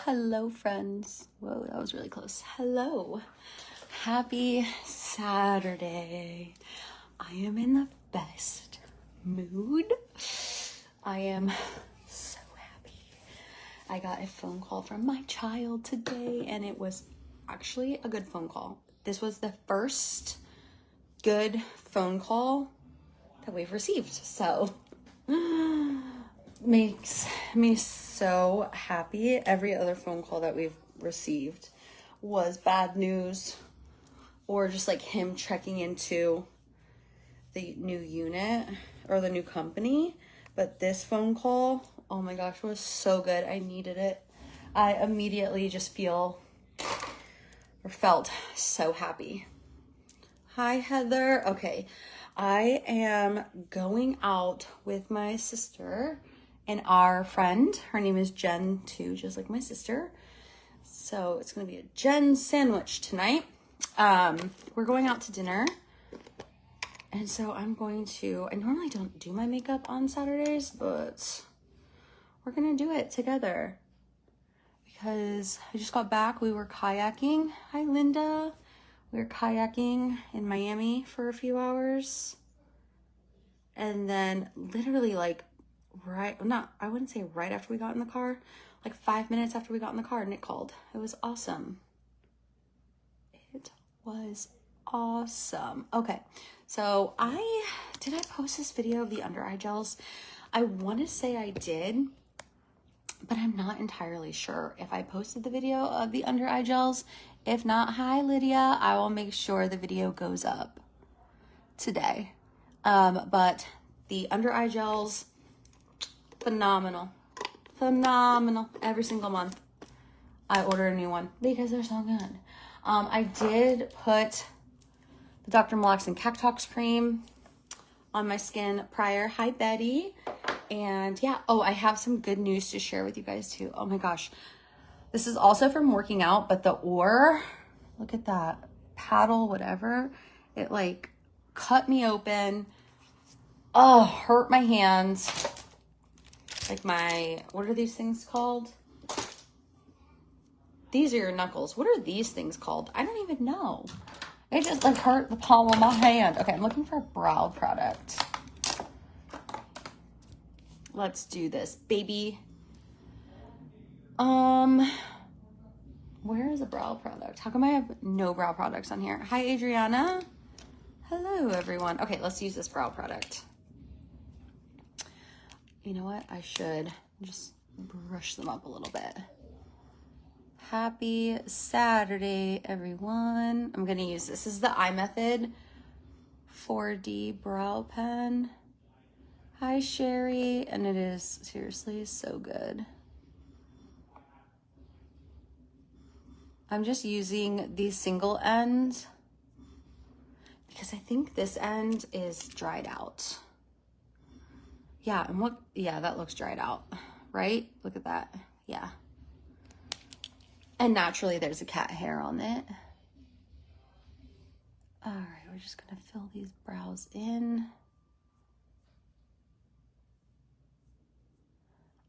Hello, friends. Whoa, that was really close. Hello. Happy Saturday. I am in the best mood. I am so happy. I got a phone call from my child today, and it was actually a good phone call. This was the first good phone call that we've received, so makes me so happy. Every other phone call that we've received was bad news or just like him checking into the new unit or the new company. But this phone call, oh my gosh, was so good. I needed it. I immediately just felt so happy. Hi, Heather. Okay, I am going out with my sister and our friend. Her name is Jen too, just like my sister. So it's gonna be a Jen sandwich tonight. We're going out to dinner. And so I normally don't do my makeup on Saturdays, but we're gonna do it together because I just got back. We were kayaking. Hi, Linda. We were kayaking in Miami for a few hours. And then literally I wouldn't say right after we got in the car, like 5 minutes after we got in the car, Nick called. It was awesome. It was awesome. Okay, so did I post this video of the under eye gels? I want to say I did, but I'm not entirely sure if I posted the video of the under eye gels. If not, hi Lydia, I will make sure the video goes up today. But the under eye gels, phenomenal every single month. I order a new one because they're so good. I did put the Dr. Malaxin Cactox cream on my skin prior. Hi, Betty. And yeah, I have some good news to share with you guys too. Oh my gosh. This is also from working out, but the oar, look at that, paddle, whatever. It like cut me open. Oh, hurt my hands. Like what are these things called? These are your knuckles. What are these things called? I don't even know. It just like hurt the palm of my hand. Okay, I'm looking for a brow product. Let's do this, baby. Where is a brow product? How come I have no brow products on here? Hi, Adriana. Hello, everyone. Okay, let's use this brow product. You know what? I should just brush them up a little bit. Happy Saturday, everyone. I'm gonna use this. This is the Eye Method 4D brow pen. Hi, Sherry. And it is seriously so good. I'm just using the single end because I think this end is dried out. Yeah, that looks dried out, right? Look at that. Yeah. And naturally there's a cat hair on it. All right, we're just gonna fill these brows in.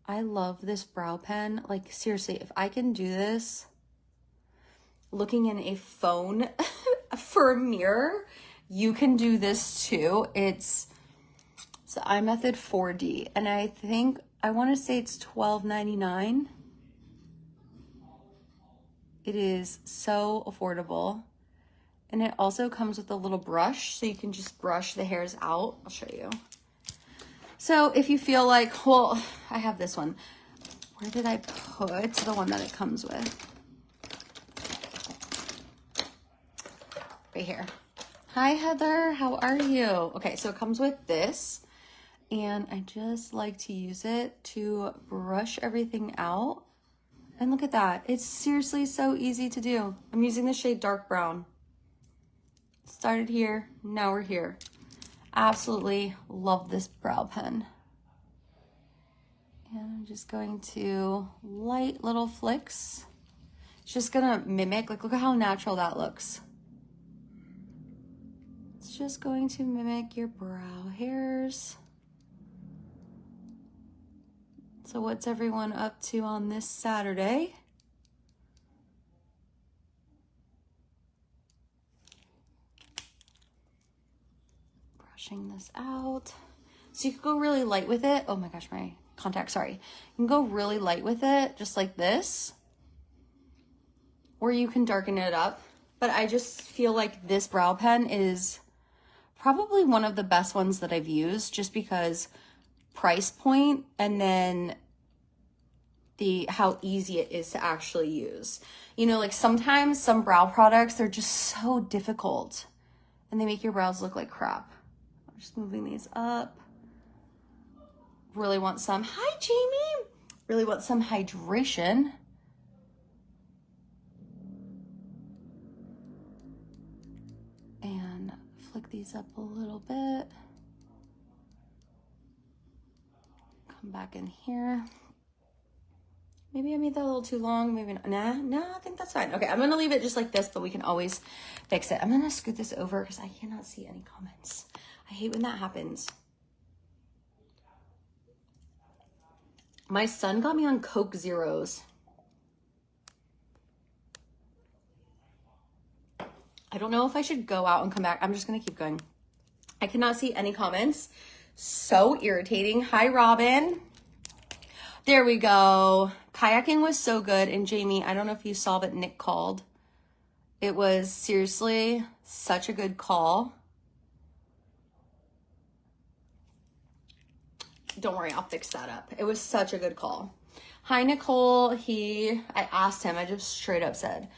I love this brow pen. Like seriously, if I can do this looking in a phone for a mirror, you can do this too. It's the Eye Method 4D, and I want to say it's $12.99. It is so affordable, and it also comes with a little brush, so you can just brush the hairs out. I'll show you. So if you feel like, well, I have this one. Where did I put the one that it comes with? Right here. Hi, Heather. How are you? Okay, so it comes with this, and I just like to use it to brush everything out. And look at that. It's seriously so easy to do. I'm using the shade Dark Brown. Started here, now we're here. Absolutely love this brow pen. And I'm just going to light little flicks. It's just gonna mimic, like look at how natural that looks. It's just going to mimic your brow hairs. So what's everyone up to on this Saturday? brushing this out. So you can go really light with it. Oh my gosh, my contact, sorry. You can go really light with it, just like this. Or you can darken it up. But I just feel like this brow pen is probably one of the best ones that I've used, just because price point and then how easy it is to actually use. You know, like sometimes some brow products, they're just so difficult and they make your brows look like crap. I'm just moving these up. Really want some, hi Jamie, really want some hydration. And flick these up a little bit. Come back in here. Maybe I made that a little too long. Maybe not. No, I think that's fine. Okay, I'm gonna leave it just like this, but we can always fix it. I'm gonna scoot this over because I cannot see any comments. I hate when that happens. My son got me on Coke Zeros. I don't know if I should go out and come back. I'm just gonna keep going. I cannot see any comments. So irritating. Hi, Robin. There we go. Kayaking was so good. And Jamie, I don't know if you saw, but Nick called. It was seriously such a good call. Don't worry, I'll fix that up. It was such a good call. Hi, Nicole. I asked him, I just straight up said,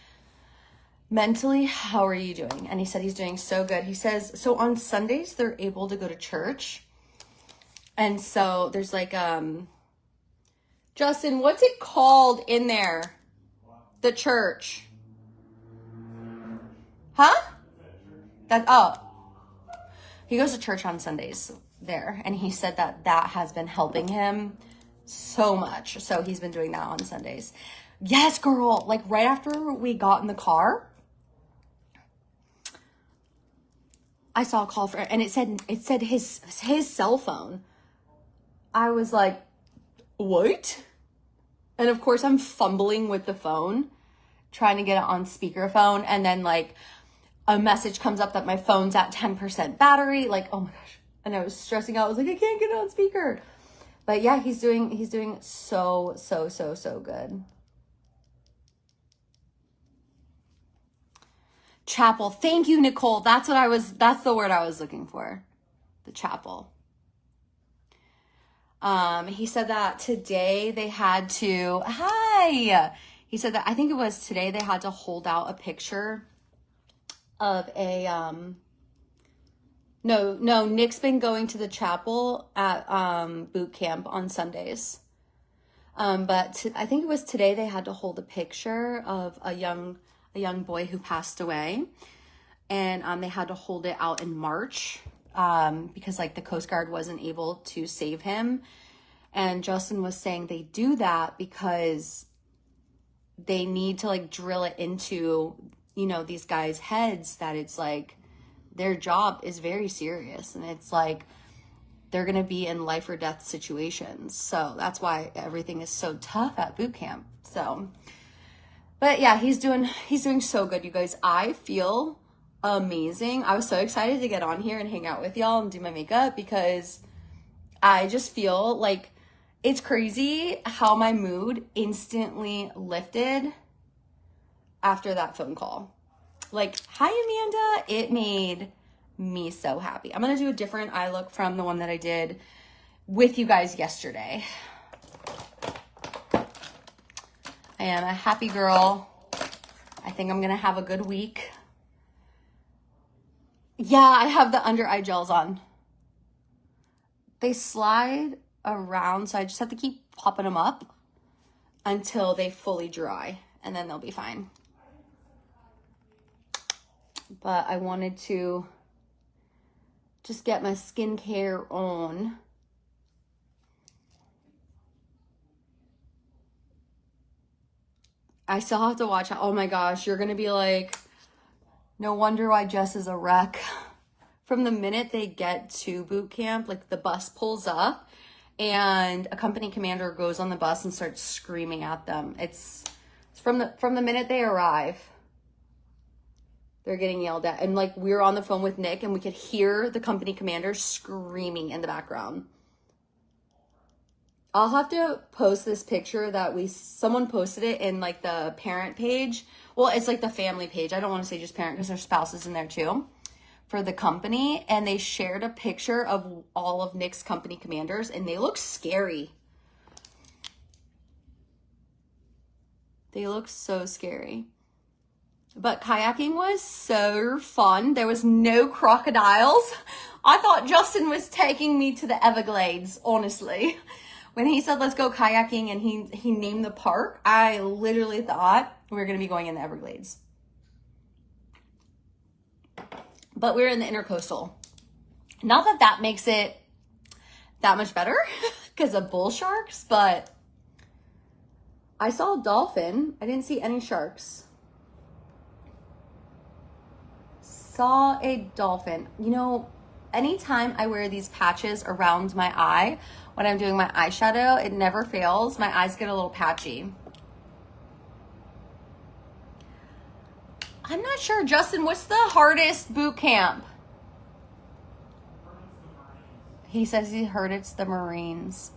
mentally, how are you doing? And he said he's doing so good. He says, so on Sundays, they're able to go to church. And so there's like, Justin, what's it called in there? The church. Huh? He goes to church on Sundays there. And he said that has been helping him so much. So he's been doing that on Sundays. Yes, girl. Like right after we got in the car, I saw a call for, and it said his cell phone. I was like, what? And of course I'm fumbling with the phone, trying to get it on speakerphone. And then like a message comes up that my phone's at 10% battery. Like, oh my gosh. And I was stressing out. I was like, I can't get it on speaker. But yeah, he's doing so good. Chapel. Thank you, Nicole. That's the word I was looking for. The chapel. He said that today they had to, he said that, I think it was today they had to hold out a picture of a, no, Nick's been going to the chapel at, boot camp on Sundays. But I think it was today they had to hold a picture of a young boy who passed away. And, they had to hold it out in March. Because like the Coast Guard wasn't able to save him. And Justin was saying they do that because they need to like drill it into, you know, these guys' heads that it's like their job is very serious and it's like they're going to be in life or death situations. So that's why everything is so tough at boot camp. So, but yeah, he's doing so good, you guys. I feel amazing. I was so excited to get on here and hang out with y'all and do my makeup because I just feel like it's crazy how my mood instantly lifted after that phone call. Like, hi Amanda, it made me so happy. I'm gonna do a different eye look from the one that I did with you guys yesterday. I am a happy girl. I think I'm gonna have a good week. Yeah, I have the under eye gels on. They slide around, so I just have to keep popping them up until they fully dry, and then they'll be fine. But I wanted to just get my skincare on. I still have to watch. Oh my gosh, you're gonna be like, no wonder why Jess is a wreck. From the minute they get to boot camp, like the bus pulls up and a company commander goes on the bus and starts screaming at them. It's from the minute they arrive. They're getting yelled at. And like we were on the phone with Nick and we could hear the company commander screaming in the background. I'll have to post this picture that someone posted it in like the parent page. Well, it's like the family page. I don't want to say just parent because their spouse is in there too for the company. And they shared a picture of all of Nick's company commanders and they look scary. They look so scary. But kayaking was so fun. There was no crocodiles. I thought Justin was taking me to the Everglades, honestly. When he said, let's go kayaking and he named the park, I literally thought we were going to be going in the Everglades. But we were in the Intercoastal. Not that that makes it that much better because of bull sharks, but I saw a dolphin. I didn't see any sharks. Saw a dolphin. You know, anytime I wear these patches around my eye when I'm doing my eyeshadow, it never fails. My eyes get a little patchy. I'm not sure, Justin, what's the hardest boot camp? He says he heard it's the Marines.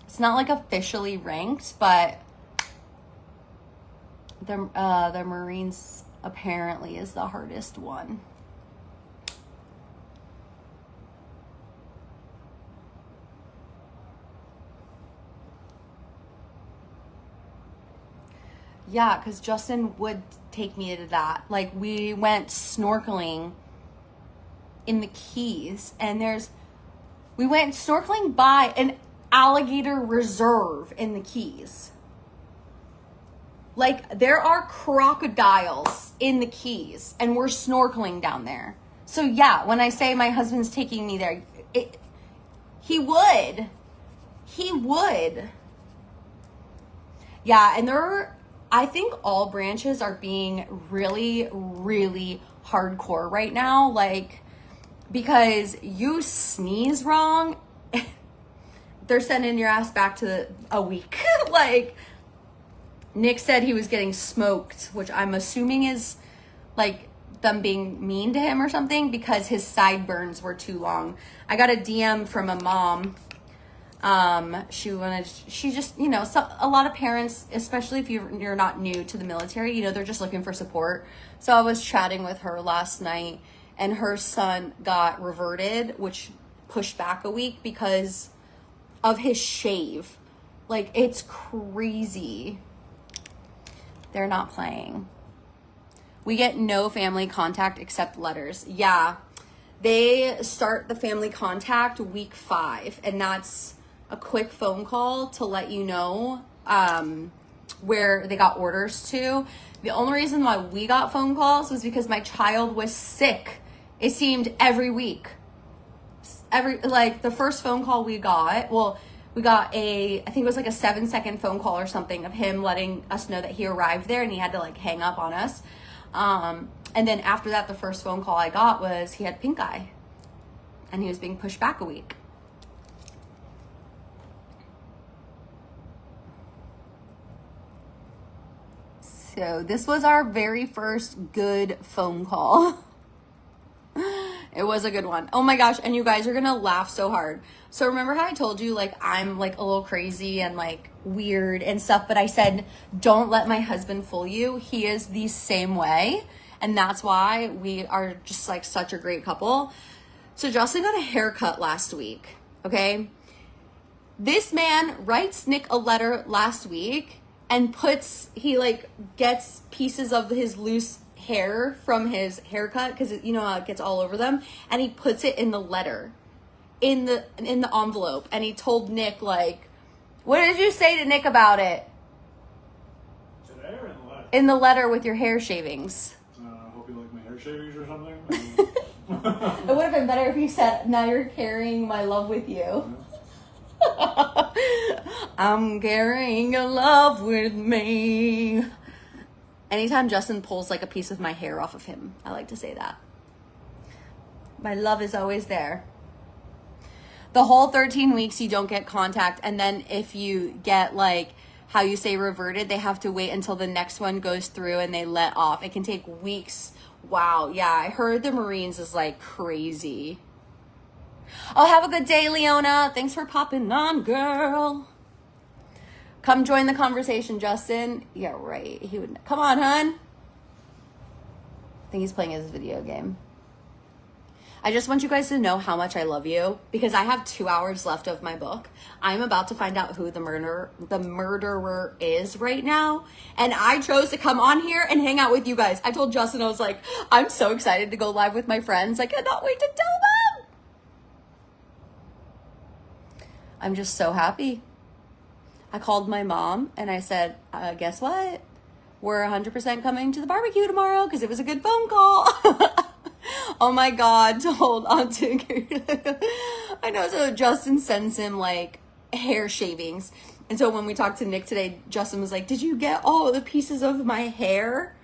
It's not like officially ranked, but the Marines apparently is the hardest one. Yeah, because Justin would take me to that. Like, we went snorkeling in the Keys, and we went snorkeling by an alligator reserve in the Keys. Like, there are crocodiles in the Keys, and we're snorkeling down there. So, yeah, when I say my husband's taking me there, he would. He would. Yeah, and I think all branches are being really, really hardcore right now. Like, because you sneeze wrong, they're sending your ass back to a week. Like, Nick said he was getting smoked, which I'm assuming is like them being mean to him or something because his sideburns were too long. I got a DM from a mom. She just, you know, a lot of parents, especially if you're not new to the military, you know, they're just looking for support. So I was chatting with her last night and her son got reverted, which pushed back a week because of his shave. Like, it's crazy. They're not playing. We get no family contact except letters. Yeah. They start the family contact week 5, and that's a quick phone call to let you know where they got orders to. The only reason why we got phone calls was because my child was sick. It seemed every week. Like the first phone call we got, we got I think it was like a 7-second phone call or something of him letting us know that he arrived there and he had to like hang up on us. And then after that, the first phone call I got was he had pink eye and he was being pushed back a week. So this was our very first good phone call. It was a good one. Oh my gosh. And you guys are going to laugh so hard. So remember how I told you, like, I'm like a little crazy and like weird and stuff, but I said, don't let my husband fool you. He is the same way. And that's why we are just like such a great couple. So Justin got a haircut last week. Okay. This man writes Nick a letter last week and he like gets pieces of his loose hair from his haircut because you know how it gets all over them, and he puts it in the letter in the envelope, and he told Nick, like, what did you say to Nick about it? Today or in the letter? In the letter with your hair shavings. I hope you like my hair shavings or something. It would have been better if you said, now you're carrying my love with you. I'm carrying your love with me. Anytime Justin pulls like a piece of my hair off of him, I like to say that. My love is always there. The whole 13 weeks you don't get contact, and then if you get like how you say reverted, they have to wait until the next one goes through and they let off. It can take weeks Wow, yeah, I heard the Marines is like crazy. Oh, have a good day, Leona. Thanks for popping on, girl. Come join the conversation, Justin. Yeah, right. He would. Come on, hun. I think he's playing his video game. I just want you guys to know how much I love you because I have 2 hours left of my book. I'm about to find out who the murderer is right now. And I chose to come on here and hang out with you guys. I told Justin, I was like, I'm so excited to go live with my friends. I cannot wait to tell them. I'm just so happy. I called my mom and I said, guess what? We're 100% coming to the barbecue tomorrow because it was a good phone call. Oh my God, to hold on to. I know, so Justin sends him like hair shavings. And so when we talked to Nick today, Justin was like, did you get all the pieces of my hair?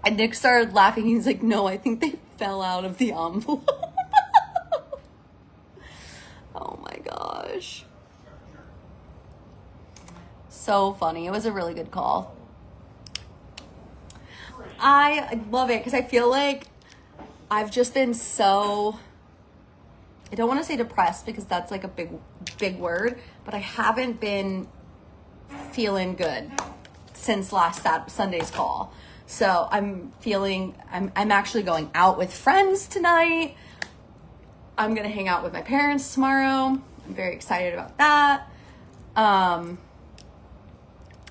And Nick started laughing. He's like, no, I think they fell out of the envelope. Oh my gosh. So funny. It was a really good call. I love it because I feel like I've just been so, I don't want to say depressed because that's like a big word, but I haven't been feeling good since last Sunday's call. So I'm actually going out with friends tonight. I'm going to hang out with my parents tomorrow. I'm very excited about that.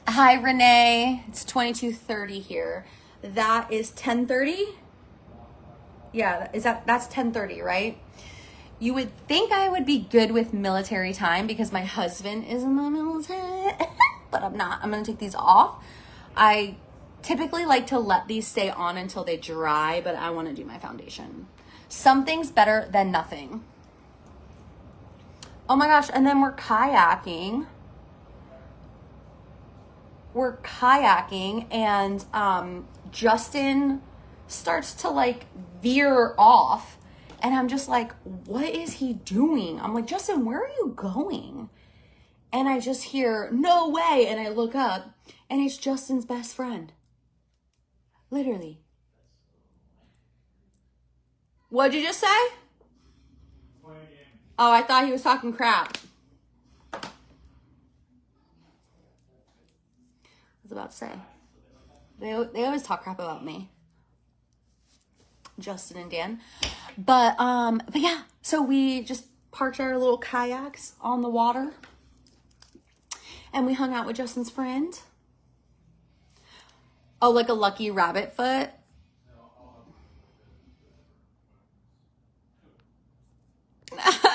Hi, Renee. It's 22:30 here. That is 10:30. Yeah, that's 10:30, right? You would think I would be good with military time because my husband is in the military, but I'm not. I'm going to take these off. I typically like to let these stay on until they dry, but I want to do my foundation. Something's better than nothing. Oh my gosh, and then we're kayaking. And Justin starts to like veer off and I'm just like, what is he doing? I'm like, Justin, where are you going? And I just hear, no way. And I look up and it's Justin's best friend. Literally. What'd you just say? Oh, I thought he was talking crap. I was about to say. They always talk crap about me. Justin and Dan. But yeah, so we just parked our little kayaks on the water. And we hung out with Justin's friend. Oh, like a lucky rabbit foot.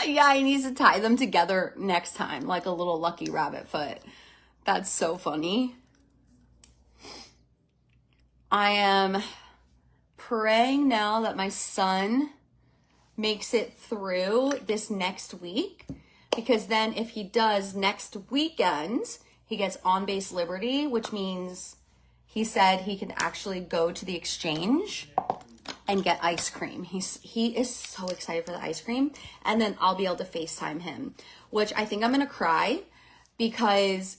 Yeah, he needs to tie them together next time, like a little lucky rabbit foot. That's so funny. I am praying now that my son makes it through this next week, because then if he does next weekend, he gets on-base liberty, which means he said he can actually go to the exchange and get ice cream. He is so excited for the ice cream. And then I'll be able to FaceTime him, which I think I'm going to cry because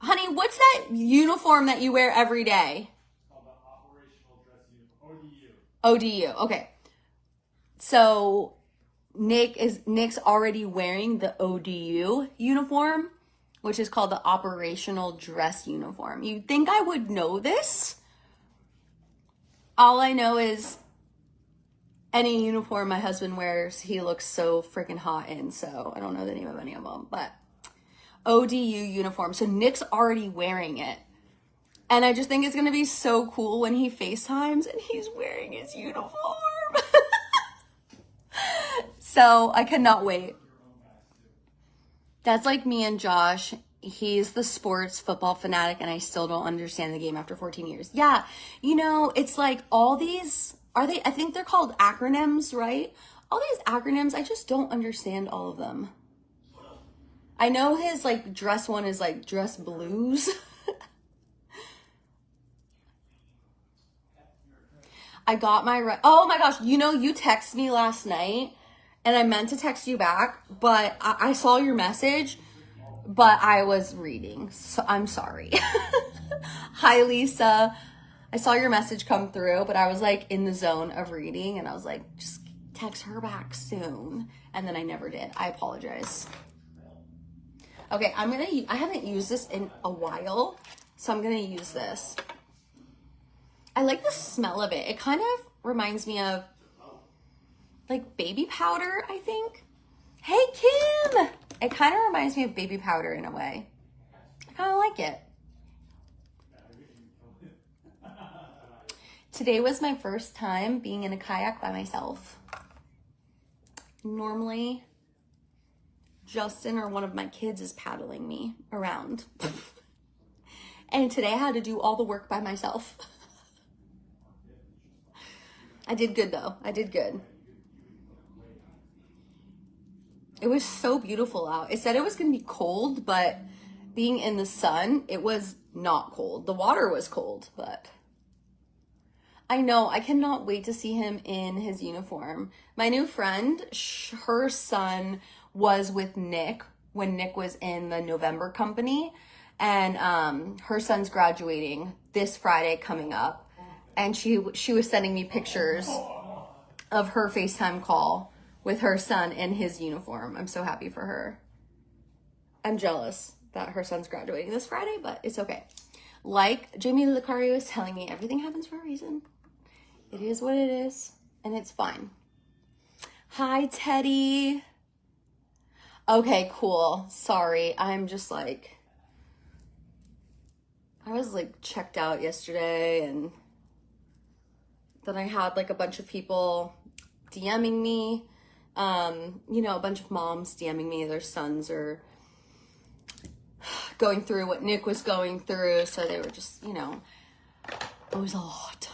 honey, what's that uniform that you wear every day? It's called the Operational Dress Uniform, ODU. Okay. So Nick's already wearing the ODU uniform, which is called the Operational Dress Uniform. You'd think I would know this. All I know is any uniform my husband wears, he looks so freaking hot in. So I don't know the name of any of them, but ODU uniform. So Nick's already wearing it. And I just think it's going to be so cool when he FaceTimes and he's wearing his uniform. So I cannot wait. That's like me and Josh. He's the sports football fanatic and I still don't understand the game after 14 years. Yeah. You know, it's like all these, I think they're called acronyms, right? All these acronyms, I just don't understand all of them. I know his like dress one is like dress blues. I got oh my gosh, you know, you texted me last night and I meant to text you back, but I saw your message, but I was reading, so I'm sorry. Hi, Lisa. I saw your message come through, but I was like in the zone of reading and I was like, just text her back soon. And then I never did. I apologize. Okay, I haven't used this in a while, so I'm gonna use this. I like the smell of it. It kind of reminds me of like baby powder, I think. Hey, Kim! It kind of reminds me of baby powder in a way. I kind of like it. Today was my first time being in a kayak by myself. Normally, Justin or one of my kids is paddling me around. And today I had to do all the work by myself. I did good though. I did good. It was so beautiful out. It said it was going to be cold, but being in the sun, it was not cold. The water was cold, but I know. I cannot wait to see him in his uniform. My new friend, her son was with Nick when Nick was in the November company, and her son's graduating this Friday coming up, and she was sending me pictures of her FaceTime call with her son in his uniform. I'm so happy for her. I'm jealous that her son's graduating this Friday, but it's okay. Like Jamie Lucario is telling me, everything happens for a reason. It is what it is, and it's fine. Hi, Teddy. Okay, cool. Sorry, I'm just like, I was like checked out yesterday, and then I had like a bunch of people DMing me. You know, a bunch of moms DMing me, their sons are going through what Nick was going through. So they were just, you know, it was a lot.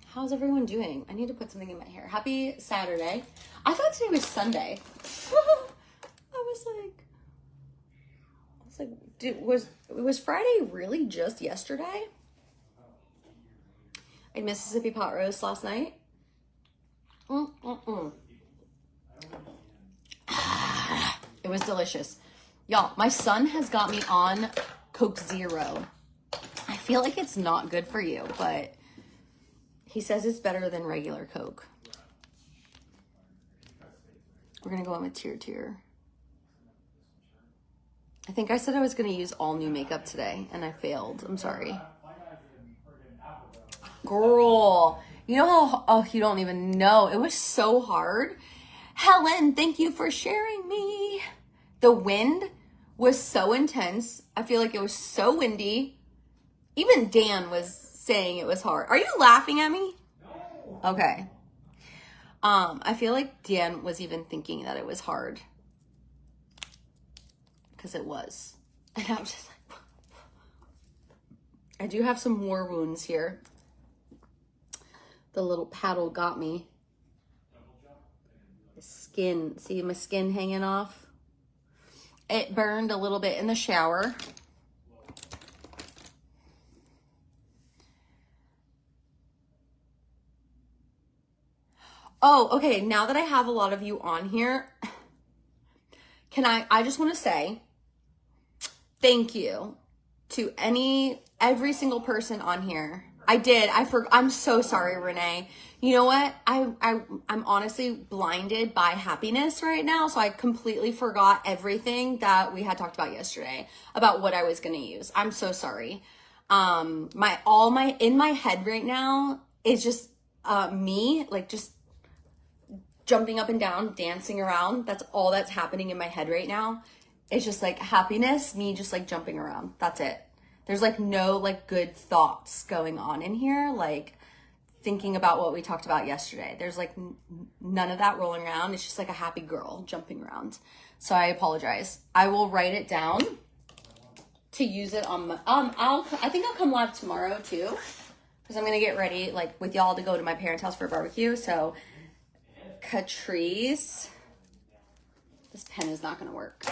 How's everyone doing? I need to put something in my hair. Happy Saturday. I thought today was Sunday. I was like, dude, was Friday really just yesterday? I had Mississippi pot roast last night. It was delicious. Y'all, my son has got me on Coke Zero. I feel like it's not good for you, but he says it's better than regular Coke. We're gonna go on with Tear. I think I said I was gonna use all new makeup today, and I failed. I'm sorry. Girl, you know how, oh, you don't even know. It was so hard. Helen, thank you for sharing me. The wind was so intense. I feel like it was so windy. Even Dan was saying it was hard. Are you laughing at me? No. Okay. I feel like Dan was even thinking that it was hard. Because it was. And I was just like, I do have some war wounds here. The little paddle got me. The skin, see my skin hanging off? It burned a little bit in the shower. Oh, okay, now that I have a lot of you on here, I just want to say thank you to every single person on here. I'm so sorry, Renee. You know what? I'm honestly blinded by happiness right now. So I completely forgot everything that we had talked about yesterday about what I was going to use. I'm so sorry. In my head right now is just, me, like just jumping up and down, dancing around. That's all that's happening in my head right now. It's just like happiness, me just like jumping around. That's it. There's like no like good thoughts going on in here, like thinking about what we talked about yesterday. There's like none of that rolling around. It's just like a happy girl jumping around. So I apologize. I will write it down to use it on my, I think I'll come live tomorrow too, because I'm gonna get ready like with y'all to go to my parents' house for a barbecue. So Catrice, this pen is not gonna work.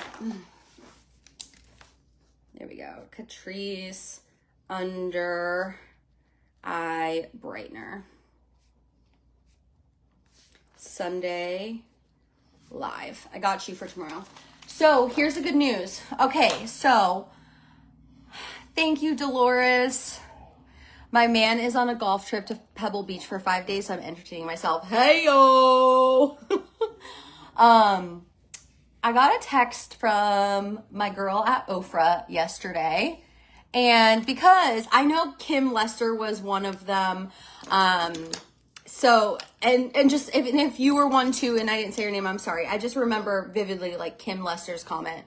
There we go. Catrice under eye brightener. Sunday live. I got you for tomorrow. So here's the good news. Okay, so thank you, Dolores. My man is on a golf trip to Pebble Beach for 5 days, so I'm entertaining myself. Hey yo! I got a text from my girl at Ofra yesterday. And because I know Kim Lester was one of them, so, and just, if you were one too, and I didn't say your name, I'm sorry. I just remember vividly, like, Kim Lester's comment.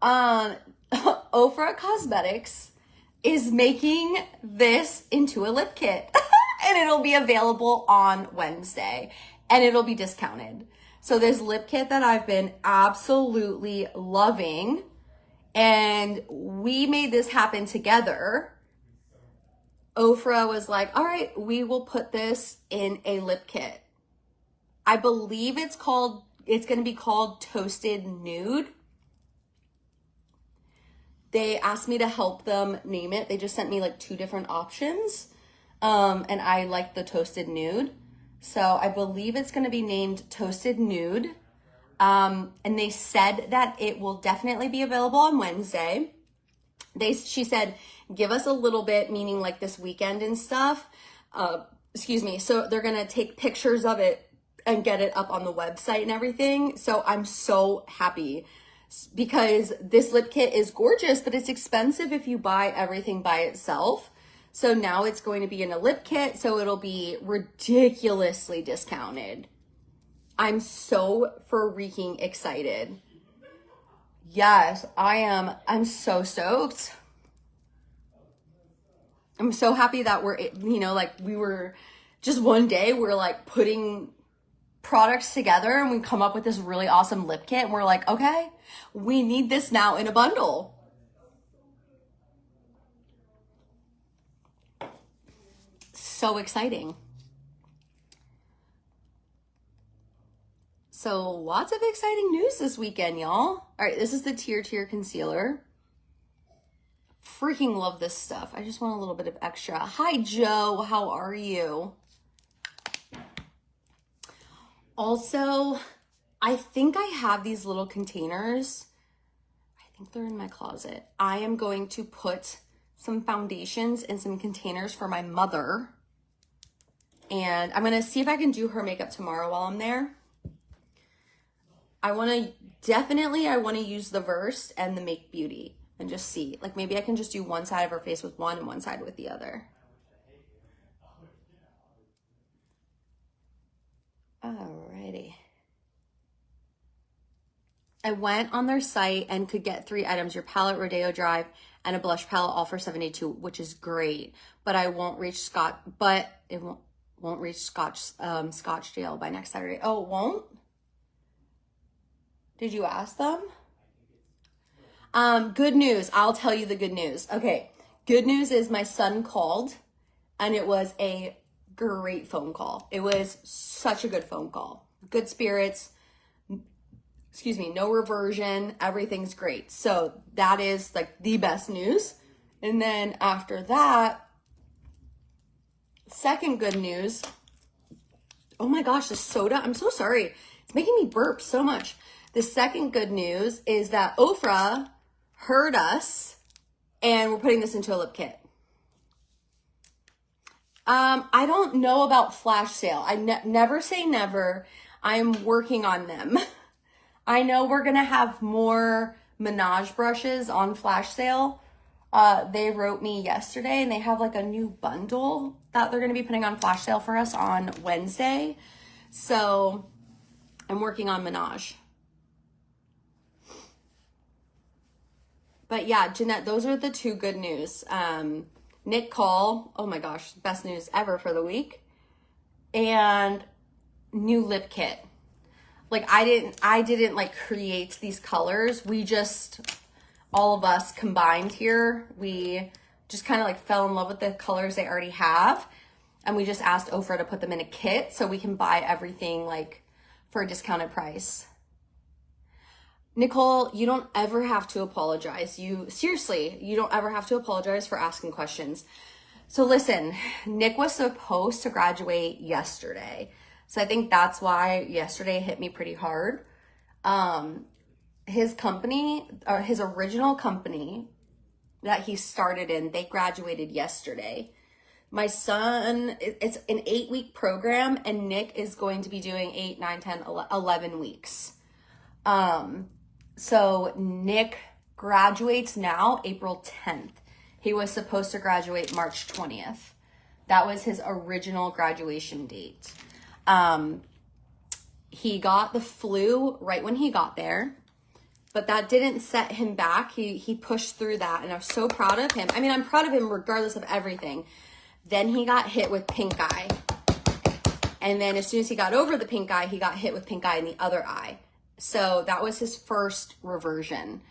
Ofra Cosmetics is making this into a lip kit. And it'll be available on Wednesday. And it'll be discounted. So this lip kit that I've been absolutely loving. And we made this happen together. Ofra was like, all right, we will put this in a lip kit. I believe it's going to be called Toasted Nude. They asked me to help them name it. They just sent me like 2 different options. And I like the Toasted Nude. So I believe it's going to be named Toasted Nude. And they said that it will definitely be available on Wednesday. She said, give us a little bit, meaning like this weekend and stuff. So they're going to take pictures of it and get it up on the website and everything. So I'm so happy because this lip kit is gorgeous, but it's expensive if you buy everything by itself. So now it's going to be in a lip kit, so it'll be ridiculously discounted. I'm so freaking excited. Yes, I am. I'm so stoked. I'm so happy that we're, we were just one day, we're like putting products together and we come up with this really awesome lip kit and we're like, okay, we need this now in a bundle. So exciting. So lots of exciting news this weekend, y'all. All right, this is the Tear Concealer. Freaking love this stuff. I just want a little bit of extra. Hi, Joe. How are you? Also, I think I have these little containers. I think they're in my closet. I am going to put some foundations in some containers for my mother. And I'm going to see if I can do her makeup tomorrow while I'm there. I want to use the Versed and the Make Beauty and just see. Like maybe I can just do one side of her face with one and one side with the other. Alrighty. I went on their site and could get 3 items, your palette, Rodeo Drive, and a blush palette, all for $72, which is great. But I won't reach Scottsdale by next Saturday. Oh, it won't? Did you ask them? Good news. I'll tell you the good news. Okay. Good news is my son called and it was a great phone call. It was such a good phone call. Good spirits. No reversion. Everything's great. So that is like the best news. And then after that, second good news. Oh my gosh, the soda. I'm so sorry. It's making me burp so much. The second good news is that Ofra heard us and we're putting this into a lip kit. I don't know about flash sale. I never say never. I'm working on them. I know we're going to have more Menage brushes on flash sale. They wrote me yesterday and they have like a new bundle that they're going to be putting on flash sale for us on Wednesday. So I'm working on Menage. But yeah, Jeanette, those are the 2 good news. Nick call, oh my gosh, best news ever for the week. And new lip kit. Like I didn't like create these colors. We just, all of us combined here. We just kind of like fell in love with the colors they already have. And we just asked Ofra to put them in a kit so we can buy everything like for a discounted price. Nicole, you don't ever have to apologize. You don't ever have to apologize for asking questions. So listen, Nick was supposed to graduate yesterday. So I think that's why yesterday hit me pretty hard. His company, or his original company that he started in, they graduated yesterday. My son, it's an 8-week program, and Nick is going to be doing 8, 9, 10, 11 weeks. So Nick graduates now April 10th. He was supposed to graduate March 20th. That was his original graduation date. He got the flu right when he got there, but that didn't set him back. He pushed through that, and I'm so proud of him. I mean, I'm proud of him regardless of everything. Then he got hit with pink eye. And then as soon as he got over the pink eye, he got hit with pink eye in the other eye. So that was his first reversion.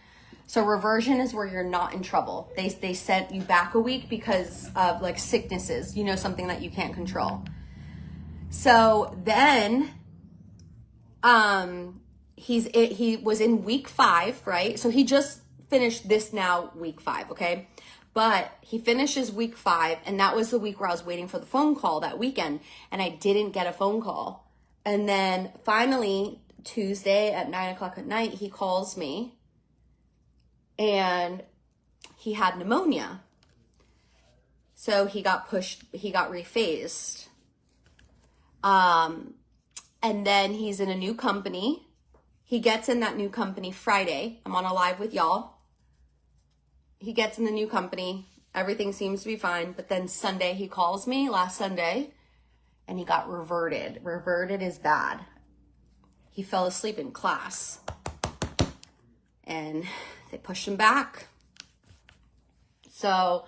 So reversion is where you're not in trouble. They sent you back a week because of like sicknesses, something that you can't control. So then he was in week 5, right? So he just finished this now, week 5, okay? But he finishes week 5, and that was the week where I was waiting for the phone call that weekend, and I didn't get a phone call. And then finally, Tuesday at 9 o'clock at night, he calls me, and he had pneumonia. So he got rephased. And then he's in a new company. He gets in that new company Friday. I'm on a live with y'all. He gets in the new company. Everything seems to be fine. But then Sunday, he calls me last Sunday, and he got reverted. Reverted is bad. He fell asleep in class, and they pushed him back. So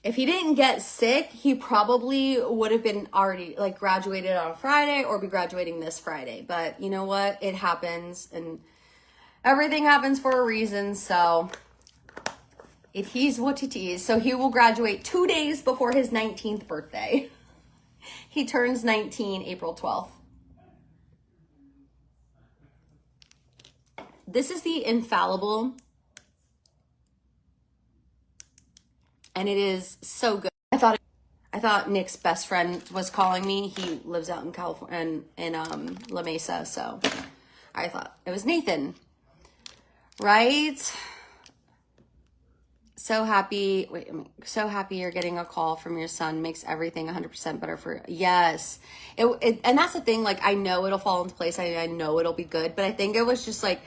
if he didn't get sick, he probably would have been already like graduated on Friday or be graduating this Friday. But you know what? It happens, and everything happens for a reason. So it is what it is. So he will graduate 2 days before his 19th birthday. He turns 19 April 12th. This is the Infallible, and it is so good. I thought Nick's best friend was calling me. He lives out in California, in La Mesa, so I thought it was Nathan, right? So happy. So happy you're getting a call from your son. Makes everything 100% better for you. Yes. And that's the thing. Like, I know it'll fall into place. I know it'll be good. But I think it was just like,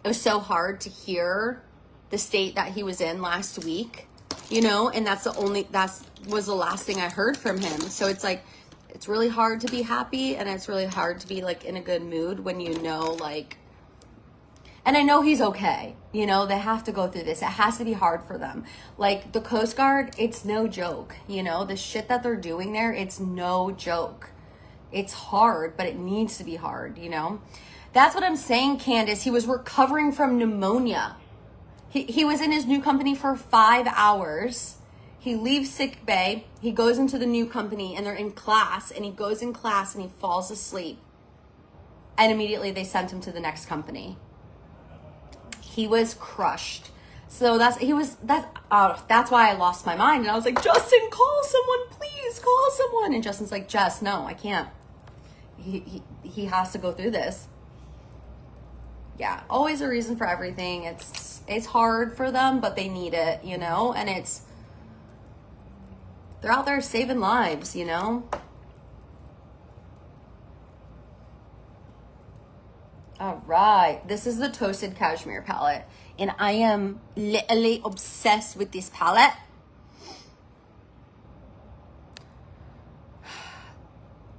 it was so hard to hear the state that he was in last week, and that was the last thing I heard from him. So it's like, it's really hard to be happy, and it's really hard to be like in a good mood when and I know he's okay. They have to go through this. It has to be hard for them. Like the Coast Guard, it's no joke. The shit that they're doing there, it's no joke. It's hard, but it needs to be hard, That's what I'm saying, Candace. He was recovering from pneumonia. He was in his new company for 5 hours. He leaves sick bay. He goes into the new company, and they're in class, and he goes in class and he falls asleep. And immediately they sent him to the next company. He was crushed. So that's why I lost my mind. And I was like, Justin, call someone, please call someone. And Justin's like, Jess, no, I can't. He has to go through this. Yeah, always a reason for everything. It's hard for them, but they need it, and they're out there saving lives, All right, this is the Toasted Cashmere palette, and I am literally obsessed with this palette.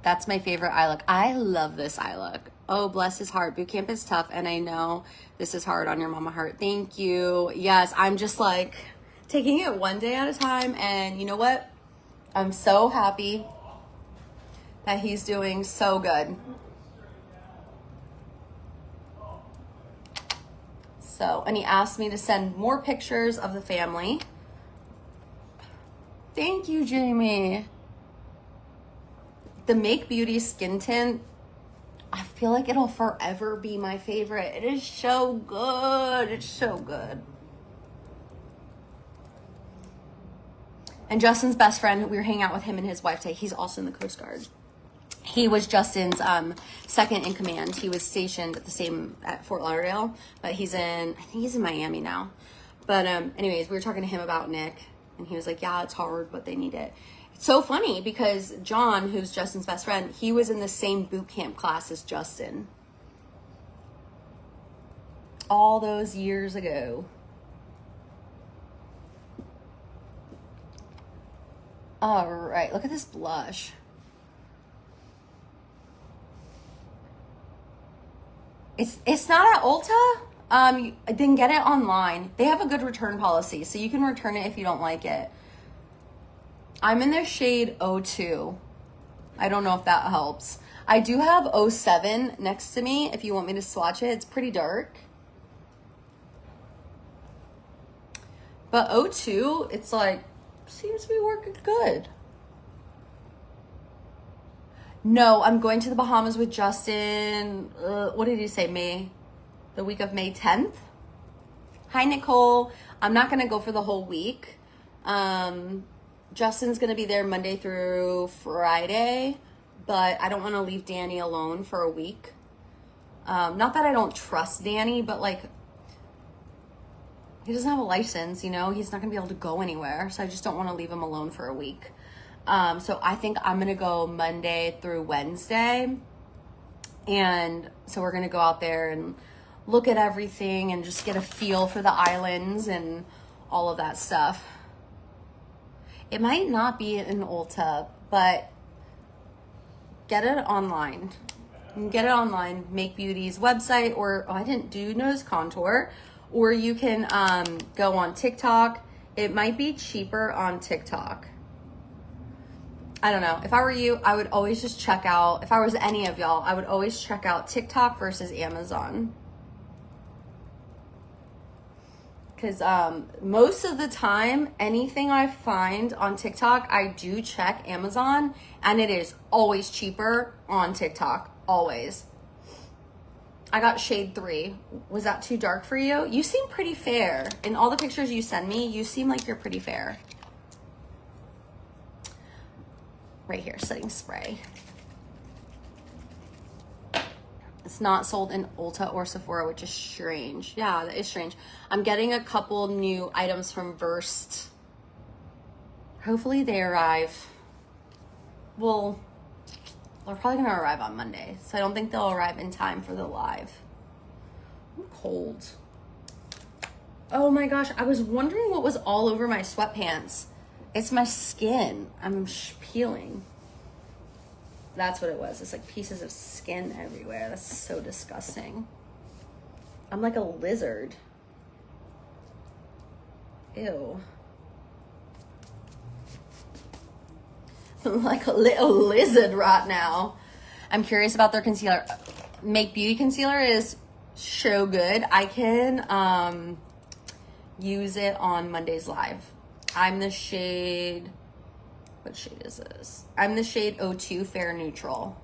That's my favorite eye look. I love this eye look. Oh, bless his heart. Boot camp is tough, and I know this is hard on your mama heart. Thank you. Yes, I'm just like taking it one day at a time, and you know what? I'm so happy that he's doing so good. So, and he asked me to send more pictures of the family. Thank you, Jamie. The Make Beauty Skin Tint, I feel like it'll forever be my favorite. It is so good. It's so good. And Justin's best friend, we were hanging out with him and his wife today. He's also in the Coast Guard. He was Justin's second in command. He was stationed at Fort Lauderdale, but I think he's in Miami now. But anyways, we were talking to him about Nick, And he was like, yeah, it's hard, but they need it. It's so funny because John, who's Justin's best friend, he was in the same boot camp class as Justin. All those years ago. All right, look at this blush. It's not at Ulta. I didn't get it online. They have a good return policy, so you can return it if you don't like it. I'm in the shade 02. I don't know if that helps. I do have 07 next to me if you want me to swatch it. It's pretty dark. But 02, it's like, seems to be working good. No, I'm going to the Bahamas with Justin. What did he say? May? The week of May 10th? Hi, Nicole. I'm not going to go for the whole week. Justin's going to be there Monday through Friday, but I don't want to leave Danny alone for a week. Not that I don't trust Danny, but like, he doesn't have a license, you know? He's not going to be able to go anywhere, so I just don't want to leave him alone for a week. So I think I'm going to go Monday through Wednesday. And so we're going to go out there and look at everything and just get a feel for the islands and all of that stuff. It might not be in Ulta, but get it online. You can get it online, Make Beauty's website, or I didn't do nose contour, or you can go on TikTok. It might be cheaper on TikTok. I don't know. If I were you, I would always just check out, if I was any of y'all, I would always check out TikTok versus Amazon. Because most of the time, anything I find on TikTok, I do check Amazon, and it is always cheaper on TikTok. Always. I got shade 3. Was that too dark for you? You seem pretty fair. In all the pictures you send me, you seem like you're pretty fair. Right here, setting spray. It's not sold in Ulta or Sephora, which is strange. Yeah, that is strange. I'm getting a couple new items from Versed. Hopefully they arrive. Well, they're probably gonna arrive on Monday, so I don't think they'll arrive in time for the live. I'm cold. Oh my gosh, I was wondering what was all over my sweatpants. It's my skin. I'm peeling. That's what it was. It's like pieces of skin everywhere. That's so disgusting. I'm like a lizard. Ew. I'm like a little lizard right now. I'm curious about their concealer. Make Beauty concealer is so good. I can use it on Monday's live. I'm the shade, what shade is this? I'm the shade 02 Fair Neutral.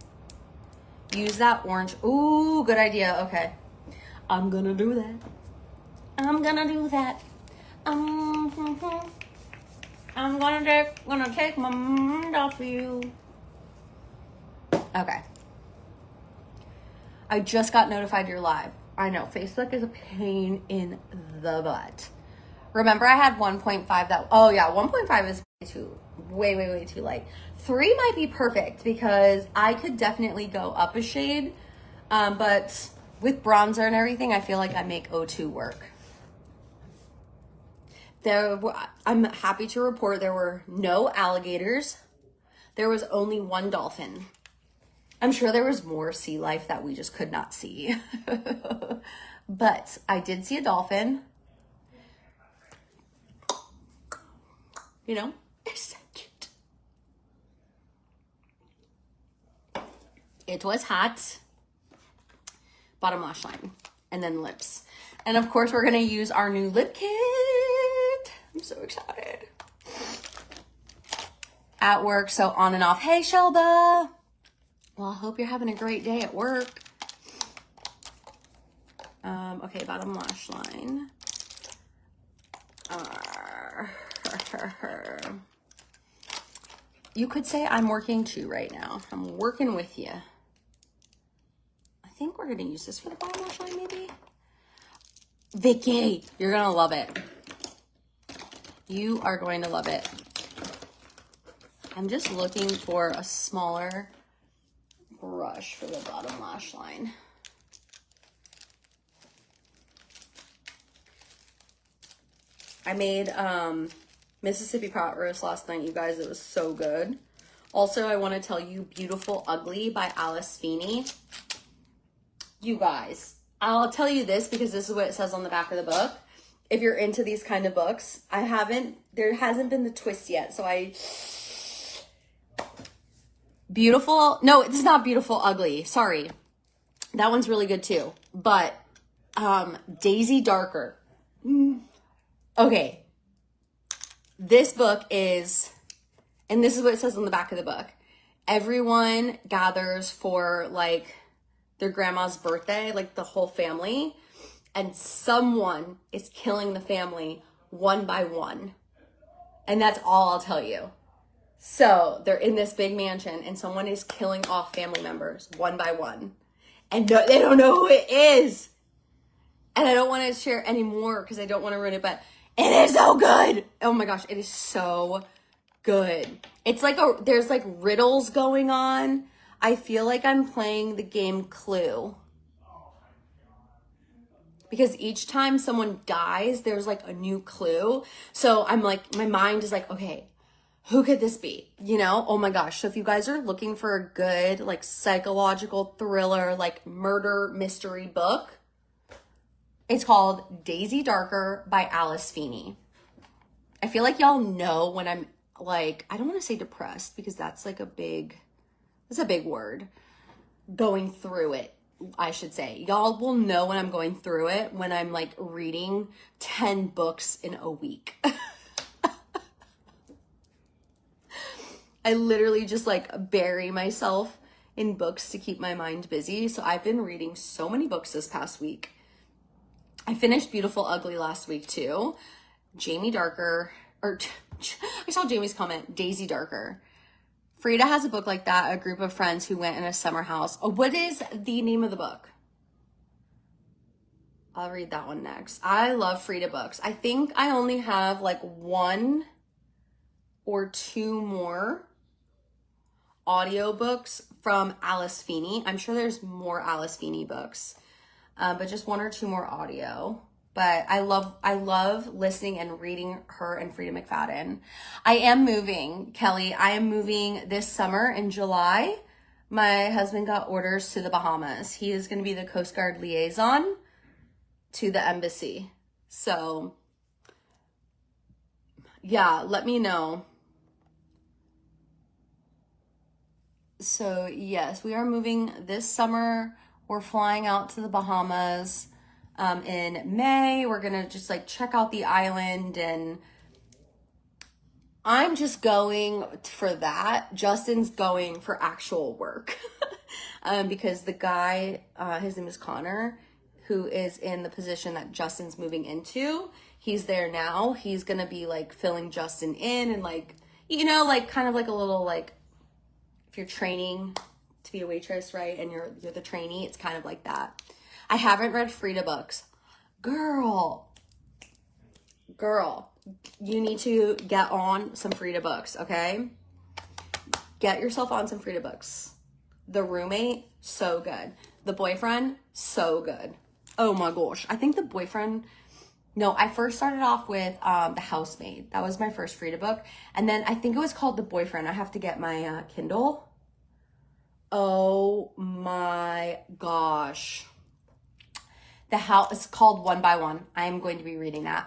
Use that orange. Ooh, good idea. Okay. I'm gonna do that. I'm gonna do that. I'm gonna take my mind off you. Okay. I just got notified you're live. I know, Facebook is a pain in the butt. Remember I had 1.5 that, oh yeah, 1.5 is way too light. 3 might be perfect because I could definitely go up a shade. But with bronzer and everything, I feel like I make 02 work. I'm happy to report there were no alligators. There was only 1 dolphin. I'm sure there was more sea life that we just could not see. But I did see a dolphin. You know, it's so cute. It was hot. Bottom lash line. And then lips. And of course, we're going to use our new lip kit. I'm so excited. At work, so on and off. Hey, Shelba. Well, I hope you're having a great day at work. Okay, bottom lash line. You could say I'm working too right now. I'm working with you. I think we're gonna use this for the bottom lash line, maybe. Vicky, you're gonna love it. You are going to love it. I'm just looking for a smaller brush for the bottom lash line. I made Mississippi pot roast last night, you guys. It was so good. Also, I want to tell you Beautiful Ugly by Alice Feeney. You guys, I'll tell you this because this is what it says on the back of the book. If you're into these kind of books, there hasn't been the twist yet. So no, it's not Beautiful Ugly. Sorry. That one's really good too. But Daisy Darker. Okay. This book is, and this is what it says on the back of the book. Everyone gathers for like their grandma's birthday, like the whole family, and someone is killing the family one by one. And that's all I'll tell you. So they're in this big mansion and someone is killing off family members one by one. And they don't know who it is. And I don't want to share anymore because I don't want to ruin it, but it is so good. Oh my gosh, it is so good. It's like there's like riddles going on. I feel like I'm playing the game Clue. Because each time someone dies, there's like a new clue. So I'm like, my mind is like, okay, who could this be? You know? Oh my gosh. So if you guys are looking for a good like psychological thriller, like murder mystery book, it's called Daisy Darker by Alice Feeney. I feel like y'all know when I'm like, I don't want to say depressed because that's a big word. Going through it, I should say. Y'all will know when I'm going through it when I'm like reading 10 books in a week. I literally just like bury myself in books to keep my mind busy. So I've been reading so many books this past week. I finished Beautiful Ugly last week too. Jamie Darker, or I saw Jamie's comment, Daisy Darker. Frida has a book like that, a group of friends who went in a summer house. Oh, what is the name of the book? I'll read that one next. I love Frida books. I think I only have like 1 or 2 more audiobooks from Alice Feeney. I'm sure there's more Alice Feeney books, but just 1 or 2 more audio. But I love listening and reading her and Frida McFadden. I am moving, Kelly. I am moving this summer in July. My husband got orders to the Bahamas. He is going to be the Coast Guard liaison to the embassy. So, yeah, let me know. So, yes, we are moving this summer. We're flying out to the Bahamas. In May. We're gonna just like check out the island, and I'm just going for that. Justin's going for actual work. Because the guy, his name is Connor, who is in the position that Justin's moving into, he's there now. He's gonna be like filling Justin in, and like, you know, like kind of like a little like, if you're training to be a waitress, right, and you're the trainee, it's kind of like that. I haven't read Frida books. Girl, you need to get on some Frida books, okay? Get yourself on some Frida books. The Roommate, so good. The Boyfriend, so good. Oh my gosh. I think The Boyfriend, no, I first started off with The Housemaid. That was my first Frida book. And then I think it was called The Boyfriend. I have to get my Kindle. Oh my gosh. It's called One by One. I am going to be reading that.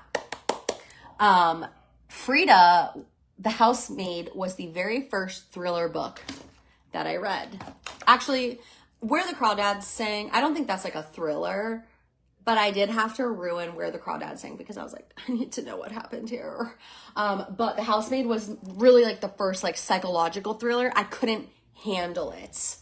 Frida, The Housemaid, was the very first thriller book that I read. Actually, Where the Crawdads Sang, I don't think that's like a thriller, but I did have to ruin Where the Crawdads Sang because I was like, I need to know what happened here. But The Housemaid was really like the first like psychological thriller. I couldn't handle it.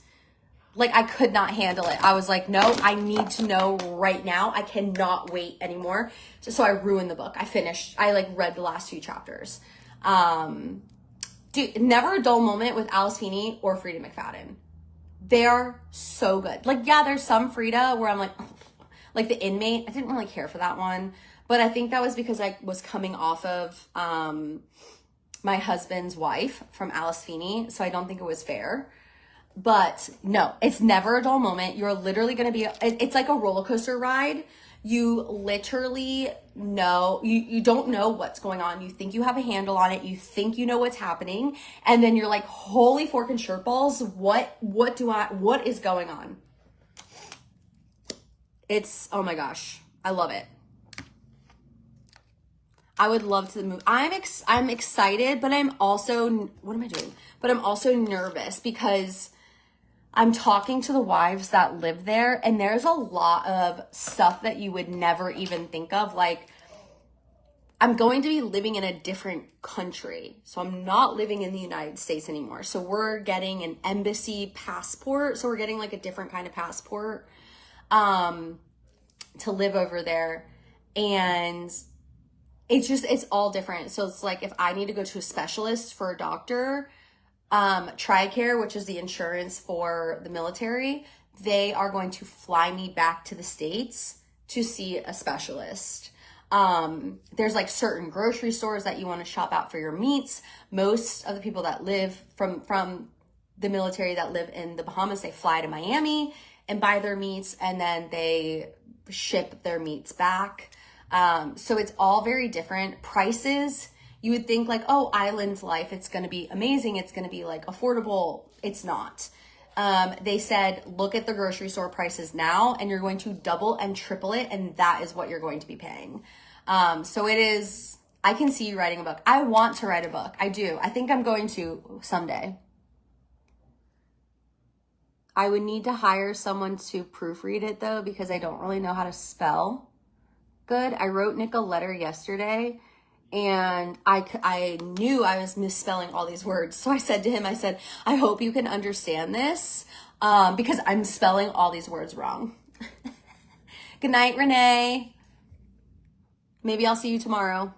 Like, I could not handle it. I was like, no, I need to know right now. I cannot wait anymore. So I ruined the book. I like read the last few chapters. Dude, never a dull moment with Alice Feeney or Frida McFadden. They're so good. Like, yeah, there's some Frida where I'm like, like The Inmate. I didn't really care for that one. But I think that was because I was coming off of my husband's wife from Alice Feeney, so I don't think it was fair. But no, it's never a dull moment. You're literally going to be, it's like a roller coaster ride. You literally know, you don't know what's going on. You think you have a handle on it. You think you know what's happening. And then you're like, holy fork and shirt balls. What is going on? It's, oh my gosh, I love it. I would love to move. I'm excited, but I'm also, what am I doing? But I'm also nervous because I'm talking to the wives that live there, and there's a lot of stuff that you would never even think of. Like, I'm going to be living in a different country. So I'm not living in the United States anymore. So we're getting an embassy passport. So we're getting like a different kind of passport to live over there. And it's all different. So it's like if I need to go to a specialist for a doctor, TRICARE, which is the insurance for the military, they are going to fly me back to the States to see a specialist. There's like certain grocery stores that you want to shop out for your meats. Most of the people that live from the military that live in the Bahamas, they fly to Miami and buy their meats, and then they ship their meats back. So it's all very different. Prices, you would think like, oh, island life, it's going to be amazing. It's going to be like affordable. It's not. They said, look at the grocery store prices now, and you're going to double and triple it. And that is what you're going to be paying. So it is, I can see you writing a book. I want to write a book. I do. I think I'm going to someday. I would need to hire someone to proofread it though, because I don't really know how to spell good. I wrote Nick a letter yesterday, and I knew I was misspelling all these words. So I said to him, I said, I hope you can understand this because I'm spelling all these words wrong. Good night, Renee. Maybe I'll see you tomorrow.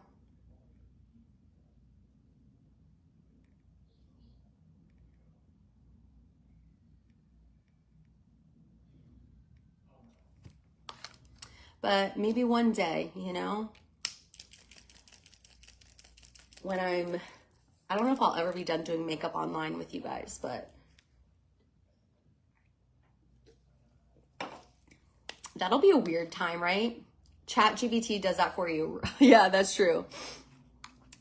But maybe one day, you know, when I don't know if I'll ever be done doing makeup online with you guys, but that'll be a weird time, right? ChatGPT does that for you. Yeah, that's true.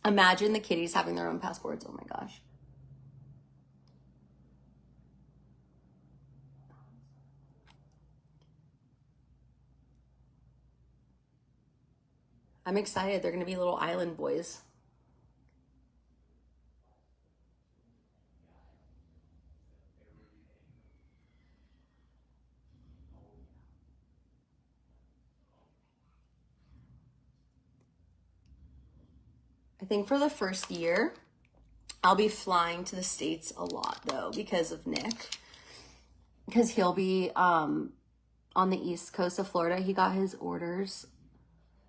Imagine the kitties having their own passports. Oh my gosh. I'm excited. They're going to be little island boys. I think for the first year, I'll be flying to the States a lot though because of Nick. Because he'll be on the east coast of Florida. He got his orders.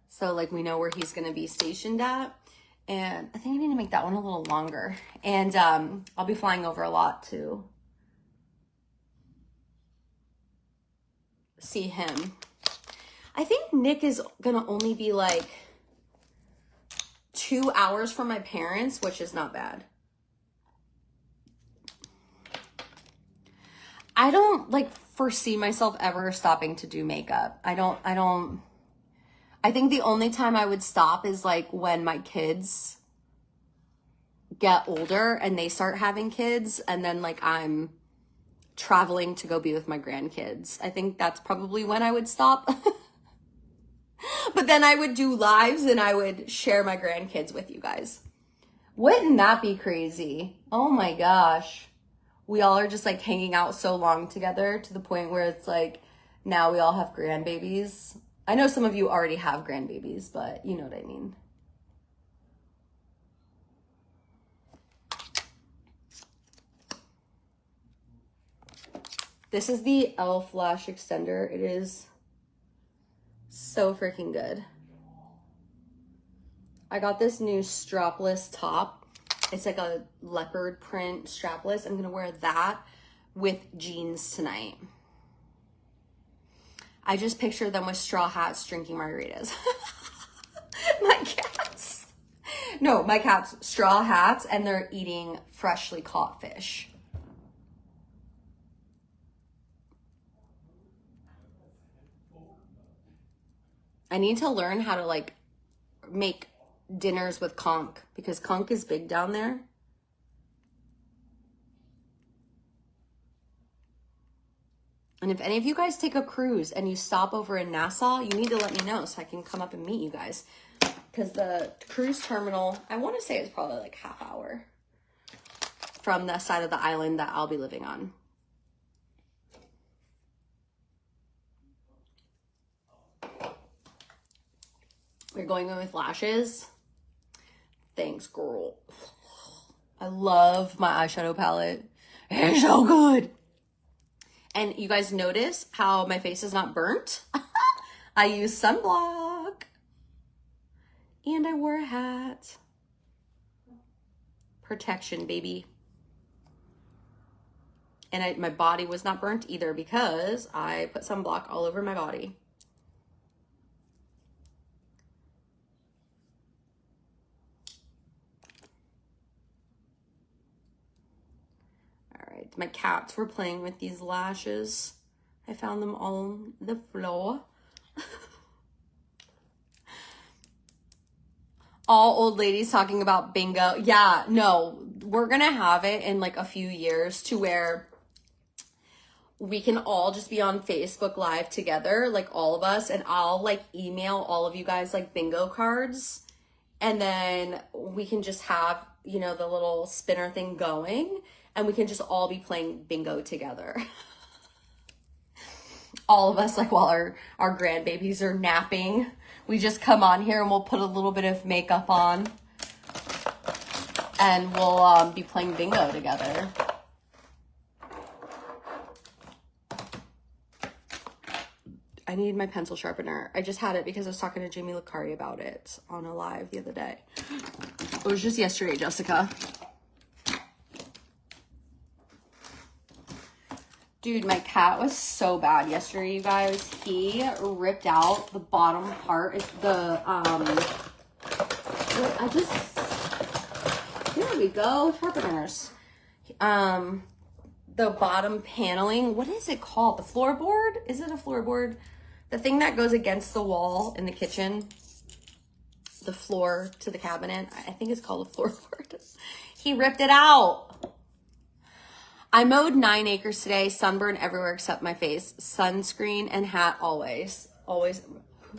So like we know where he's going to be stationed at. And I think I need to make that one a little longer. And I'll be flying over a lot to see him. I think Nick is going to only be like 2 hours from my parents, which is not bad. I don't like foresee myself ever stopping to do makeup. I think the only time I would stop is like when my kids get older and they start having kids, and then like I'm traveling to go be with my grandkids. I think that's probably when I would stop. But then I would do lives and I would share my grandkids with you guys. Wouldn't that be crazy? Oh my gosh. We all are just like hanging out so long together to the point where it's like now we all have grandbabies. I know some of you already have grandbabies, but you know what I mean. This is the e.l.f. lash extender. It is so freaking good. I got this new strapless top. It's like a leopard print strapless. I'm gonna wear that with jeans tonight. I just picture them with straw hats drinking margaritas. My cats. No, my cats straw hats and they're eating freshly caught fish. I need to learn how to like make dinners with conch because conch is big down there. And if any of you guys take a cruise and you stop over in Nassau, you need to let me know so I can come up and meet you guys. Because the cruise terminal, I want to say it's probably like half hour from the side of the island that I'll be living on. We're going in with lashes. Thanks, girl. I love my eyeshadow palette. It's so good. And you guys notice how my face is not burnt? I use sunblock. And I wore a hat. Protection, baby. And my body was not burnt either because I put sunblock all over my body. My cats were playing with these lashes. I found them all on the floor. All old ladies talking about bingo. Yeah, no, we're gonna have it in like a few years to where we can all just be on Facebook Live together, like all of us, and I'll like email all of you guys like bingo cards, and then we can just have, you know, the little spinner thing going. And we can just all be playing bingo together. All of us, like while our grandbabies are napping, we just come on here and we'll put a little bit of makeup on. And we'll be playing bingo together. I need my pencil sharpener. I just had it because I was talking to Jamie Licari about it on a live the other day. It was just yesterday, Jessica. Dude, my cat was so bad yesterday, you guys. He ripped out the bottom part. It's the, here we go, sharpeners. The bottom paneling, what is it called? The floorboard? Is it a floorboard? The thing that goes against the wall in the kitchen. The floor to the cabinet. I think it's called a floorboard. He ripped it out. I mowed 9 acres today, sunburn everywhere except my face. Sunscreen and hat always. Always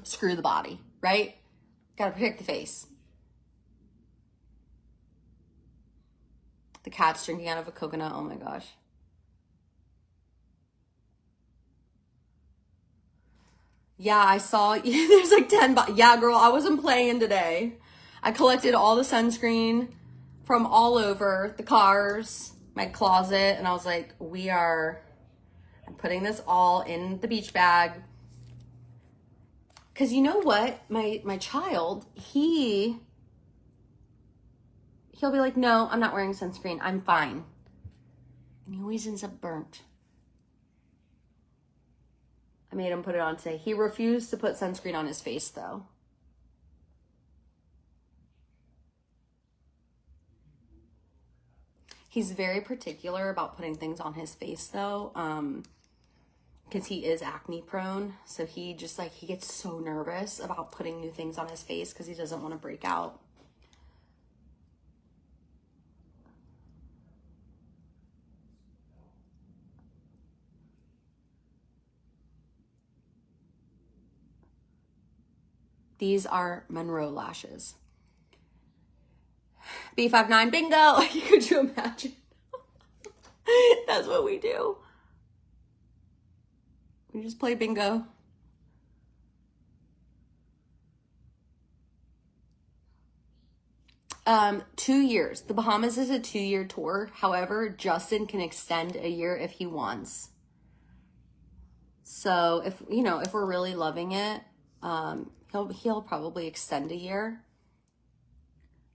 screw the body, right? Gotta protect the face. The cat's drinking out of a coconut, oh my gosh. Yeah, I saw, there's like 10, yeah girl, I wasn't playing today. I collected all the sunscreen from all over the cars. My closet, and I was like, I'm putting this all in the beach bag. Cause you know what? My child, he'll be like, no, I'm not wearing sunscreen. I'm fine. And he always ends up burnt. I made him put it on today. He refused to put sunscreen on his face though. He's very particular about putting things on his face though, because he is acne prone. So he just like, he gets so nervous about putting new things on his face because he doesn't want to break out. These are Monroe lashes. B59 bingo. Could you imagine? That's what we do. We just play bingo. 2 years. The Bahamas is a 2-year tour. However, Justin can extend a year if he wants. So if we're really loving it, he'll probably extend a year.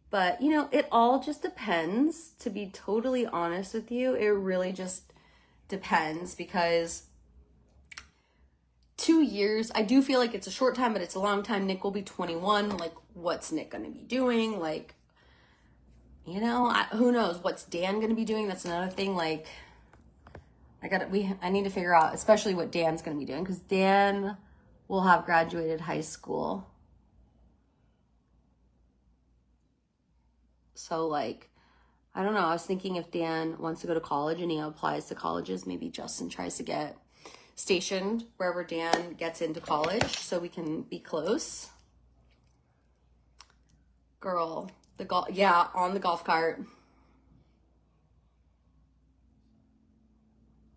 But, it all just depends. To be totally honest with you, it really just depends because 2 years, I do feel like it's a short time, but it's a long time. Nick will be 21 like what's Nick going to be doing? Like, you know, who knows? What's Dan going to be doing? That's another thing. Like, I need to figure out, especially what Dan's going to be doing, because Dan will have graduated high school. So, like, I don't know. I was thinking if Dan wants to go to college and he applies to colleges, maybe Justin tries to get stationed wherever Dan gets into college so we can be close. Girl, on the golf cart.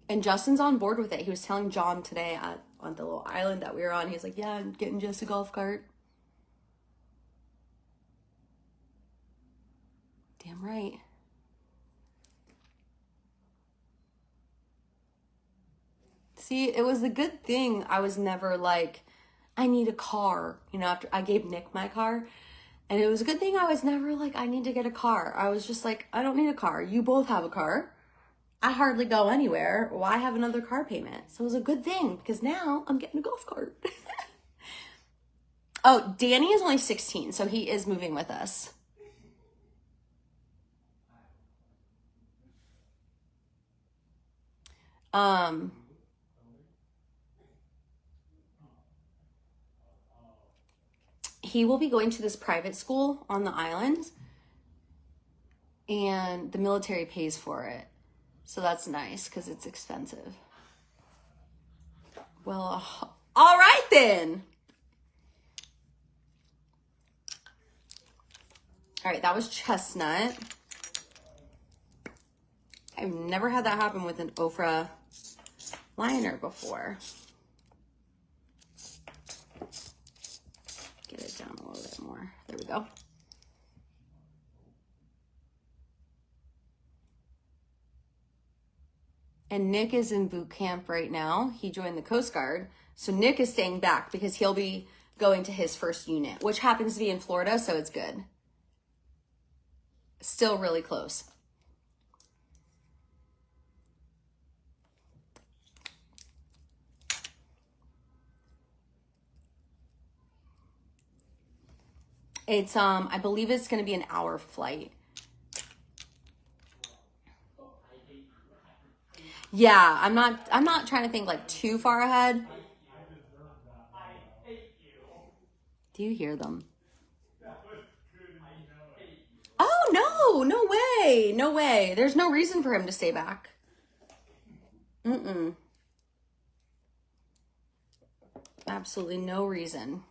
And Justin's on board with it. He was telling John today on the little island that we were on. He was like, yeah, I'm getting just a golf cart. Damn right. See, it was a good thing I was never like, I need a car. You know, after I gave Nick my car. And it was a good thing I was never like, I need to get a car. I was just like, I don't need a car. You both have a car. I hardly go anywhere. Why have another car payment? So it was a good thing because now I'm getting a golf cart. Oh, Danny is only 16, so he is moving with us. He will be going to this private school on the island, and the military pays for it. So that's nice because it's expensive. Well, all right then. All right, that was chestnut. I've never had that happen with an Ofra liner before. Get it down a little bit more. There we go. And Nick is in boot camp right now. He joined the Coast Guard. So Nick is staying back because he'll be going to his first unit, which happens to be in Florida, so it's good. Still really close. It's, I believe it's going to be an hour flight. Yeah, I'm not trying to think like too far ahead. Do you hear them? Oh, no way. No way. There's no reason for him to stay back. Absolutely no reason.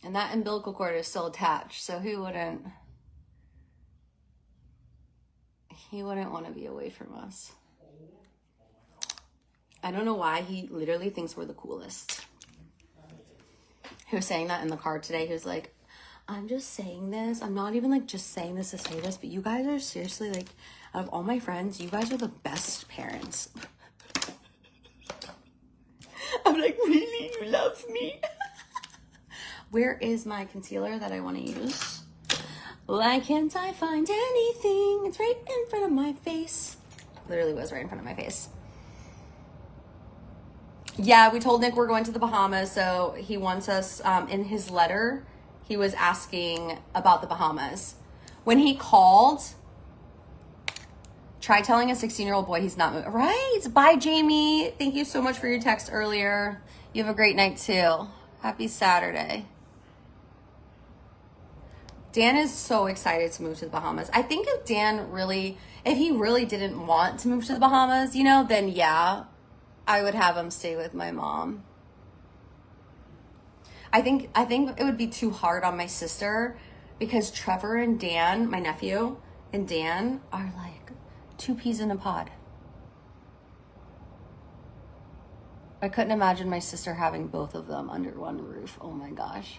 And that umbilical cord is still attached, so he wouldn't want to be away from us. I don't know why he literally thinks we're the coolest. He was saying that in the car today. He was like, I'm just saying this. I'm not even like just saying this to say this, but you guys are seriously like, out of all my friends, you guys are the best parents. I'm like, really? You love me? Where is my concealer that I want to use? Why can't I find anything? It's right in front of my face. Literally was right in front of my face. Yeah, we told Nick we're going to the Bahamas, so he wants us, in his letter, he was asking about the Bahamas. When he called, try telling a 16-year-old boy he's not moving. Right? Bye, Jamie. Thank you so much for your text earlier. You have a great night, too. Happy Saturday. Dan is so excited to move to the Bahamas. I think if he really didn't want to move to the Bahamas, you know, then yeah, I would have him stay with my mom. I think it would be too hard on my sister because Trevor and Dan, my nephew, and Dan are like two peas in a pod. I couldn't imagine my sister having both of them under one roof. Oh my gosh.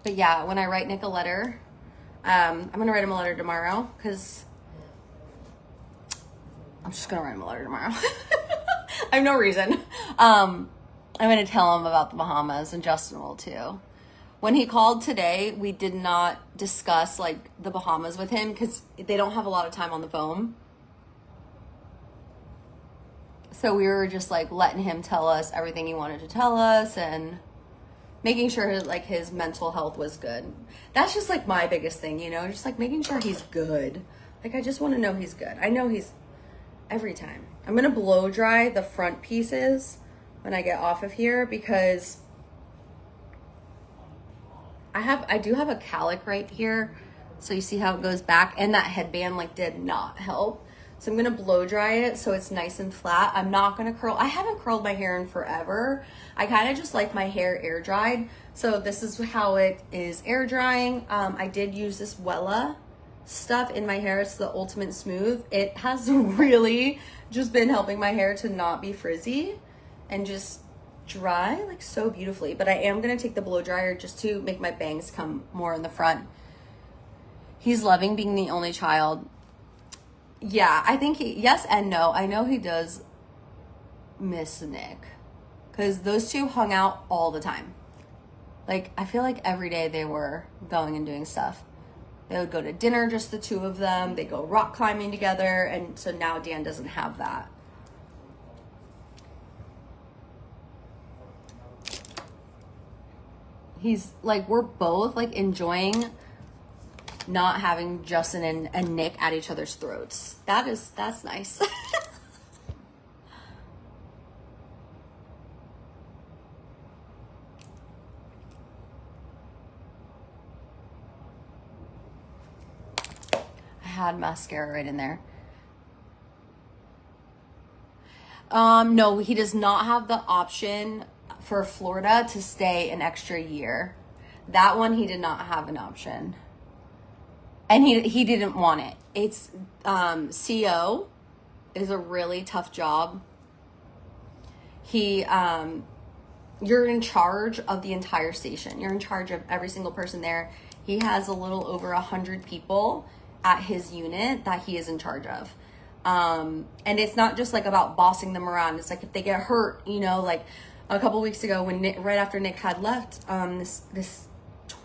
But yeah, when I write Nick a letter, I'm going to write him a letter tomorrow because I'm just going to write him a letter tomorrow. I have no reason. I'm going to tell him about the Bahamas, and Justin will too. When he called today, we did not discuss like the Bahamas with him because they don't have a lot of time on the phone. So we were just like letting him tell us everything he wanted to tell us and making sure his mental health was good. That's just like my biggest thing, you know, just like making sure he's good. Like I just want to know he's good. I know he's every time. I'm going to blow dry the front pieces when I get off of here because I do have a calic right here. So you see how it goes back, and that headband like did not help. So I'm going to blow dry it so it's nice and flat. I'm not going to curl. I haven't curled my hair in forever. I kind of just like my hair air dried. So this is how it is air drying. I did use this Wella stuff in my hair. It's the Ultimate Smooth. It has really just been helping my hair to not be frizzy and just dry like so beautifully. But I am going to take the blow dryer just to make my bangs come more in the front. He's loving being the only child. Yeah, I think yes and no. I know he does miss Nick because those two hung out all the time. Like, I feel like every day they were going and doing stuff. They would go to dinner, just the two of them. They go rock climbing together. And so now Dan doesn't have that. He's like, we're both like enjoying not having Justin and Nick at each other's throats. That's nice. I had mascara right in there. No, he does not have the option for Florida to stay an extra year. That one, he did not have an option. And he didn't want it. It's CO is a really tough job. You're in charge of the entire station. You're in charge of every single person there. He has a little over 100 people at his unit that he is in charge of. And it's not just like about bossing them around. It's like if they get hurt, you know, like a couple weeks ago when right after Nick had left, this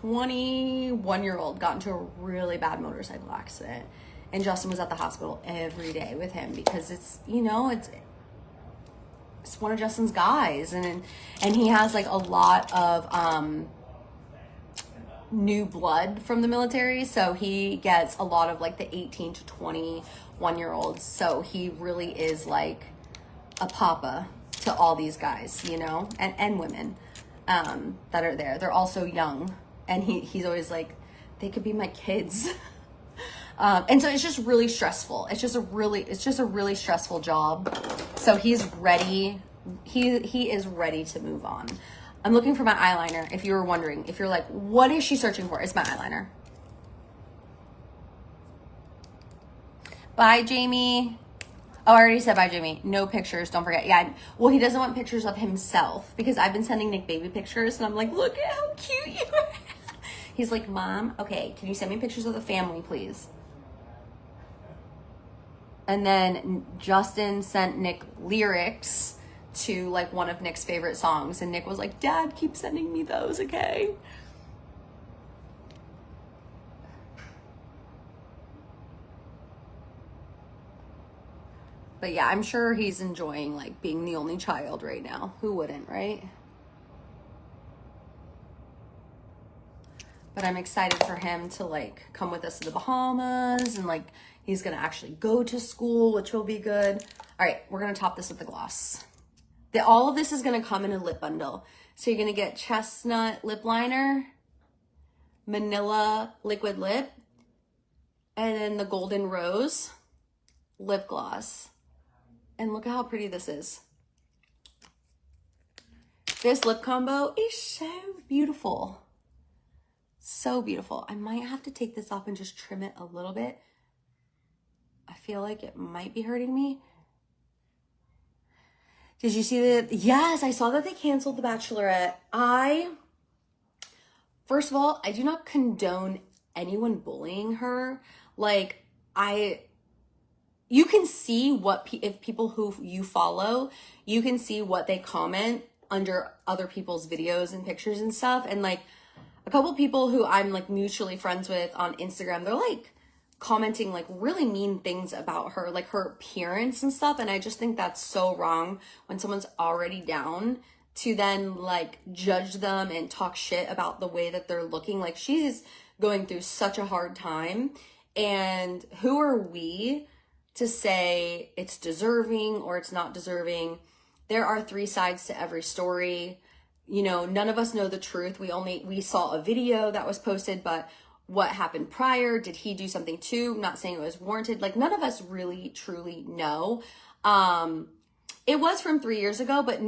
21-year-old got into a really bad motorcycle accident, and Justin was at the hospital every day with him because it's, you know, it's one of Justin's guys, and he has like a lot of new blood from the military, so he gets a lot of like the 18 to 21-year-olds. So he really is like a papa to all these guys, you know, and women that are there. They're also young. And he's always like, they could be my kids. And so it's just really stressful. It's just a really stressful job. So he's ready. He is ready to move on. I'm looking for my eyeliner. If you were wondering, if you're like, what is she searching for? It's my eyeliner. Bye, Jamie. Oh, I already said bye, Jamie. No pictures. Don't forget. Yeah. Well, he doesn't want pictures of himself because I've been sending Nick baby pictures, and I'm like, look at how cute you are. He's like, Mom, okay, can you send me pictures of the family, please? And then Justin sent Nick lyrics to like one of Nick's favorite songs, and Nick was like, Dad, keep sending me those, okay? But yeah, I'm sure he's enjoying like being the only child right now. Who wouldn't, right? But I'm excited for him to like come with us to the Bahamas, and like he's gonna actually go to school, which will be good. All right, we're gonna top this with the gloss. All of this is gonna come in a lip bundle. So you're gonna get chestnut lip liner, manila liquid lip, and then the golden rose lip gloss. And look at how pretty this is. This lip combo is so beautiful. So beautiful. I might have to take this off and just trim it a little bit. I feel like it might be hurting me. Did you see that? Yes, I saw that they canceled The Bachelorette. First of all, I do not condone anyone bullying her. Like, you can see if people who you follow, you can see what they comment under other people's videos and pictures and stuff. And like, a couple people who I'm like mutually friends with on Instagram, they're like commenting like really mean things about her, like her appearance and stuff. And I just think that's so wrong when someone's already down to then like judge them and talk shit about the way that they're looking. Like, she's going through such a hard time. And who are we to say it's deserving or it's not deserving? There are three sides to every story. You know, none of us know the truth. We saw a video that was posted, but what happened prior? Did he do something too? I'm not saying it was warranted. Like, none of us really truly know. It was from 3 years ago, but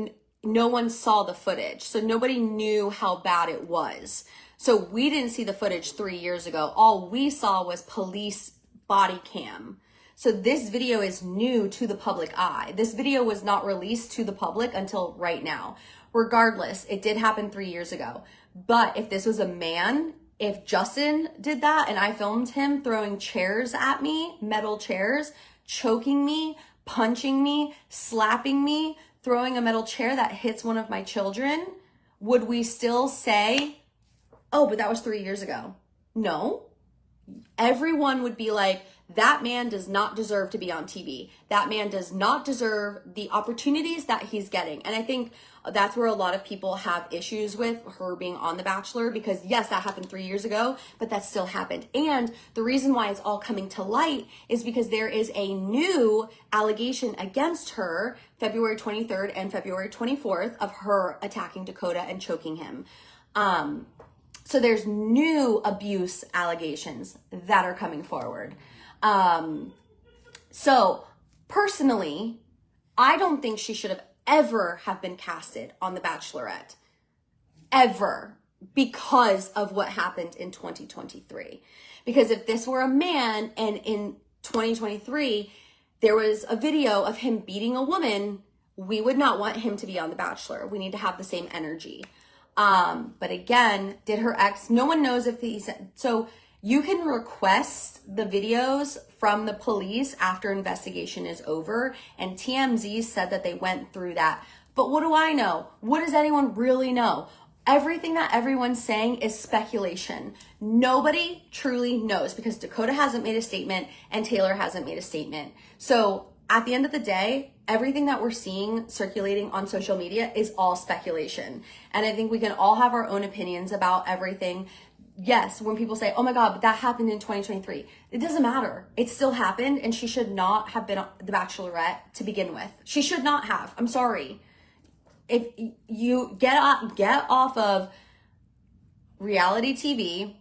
no one saw the footage. So nobody knew how bad it was. So we didn't see the footage 3 years ago. All we saw was police body cam. So this video is new to the public eye. This video was not released to the public until right now. Regardless, it did happen 3 years ago. But if this was a man, if Justin did that and I filmed him throwing chairs at me, metal chairs, choking me, punching me, slapping me, throwing a metal chair that hits one of my children, would we still say, oh, but that was 3 years ago? No. Everyone would be like, that man does not deserve to be on TV. That man does not deserve the opportunities that he's getting. And I think that's where a lot of people have issues with her being on The Bachelor, because yes, that happened 3 years ago, but that still happened. And the reason why it's all coming to light is because there is a new allegation against her, February 23rd and February 24th, of her attacking Dakota and choking him. So there's new abuse allegations that are coming forward. So personally, I don't think she should have ever have been casted on The Bachelorette, ever, because of what happened in 2023. Because if this were a man and in 2023, there was a video of him beating a woman, we would not want him to be on The Bachelor. We need to have the same energy. But again, did her ex, no one knows if he said, so you can request the videos from the police after investigation is over, and TMZ said that they went through that. But what do I know? What does anyone really know? Everything that everyone's saying is speculation. Nobody truly knows, because Dakota hasn't made a statement and Taylor hasn't made a statement. So at the end of the day, everything that we're seeing circulating on social media is all speculation. And I think we can all have our own opinions about everything. Yes, when people say, oh my God, but that happened in 2023. It doesn't matter. It still happened, and she should not have been The Bachelorette to begin with. She should not have. I'm sorry. If you get off of reality TV,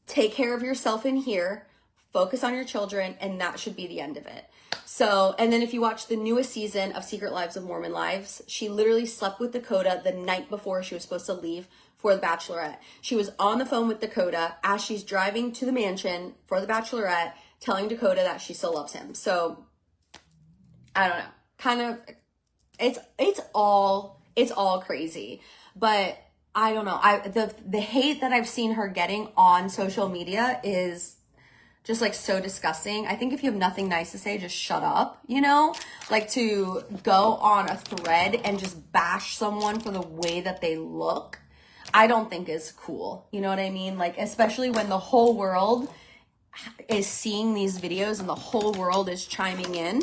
take care of yourself in here, focus on your children, and that should be the end of it. So, and then if you watch the newest season of Secret Lives of Mormon Lives, she literally slept with Dakota the night before she was supposed to leave for The Bachelorette. She was on the phone with Dakota as she's driving to the mansion for The Bachelorette, telling Dakota that she still loves him. So, I don't know. Kind of, it's all crazy. But I don't know. The hate that I've seen her getting on social media is just like so disgusting. I think if you have nothing nice to say, just shut up, you know? Like, to go on a thread and just bash someone for the way that they look, I don't think is cool. You know what I mean? Like, especially when the whole world is seeing these videos and the whole world is chiming in.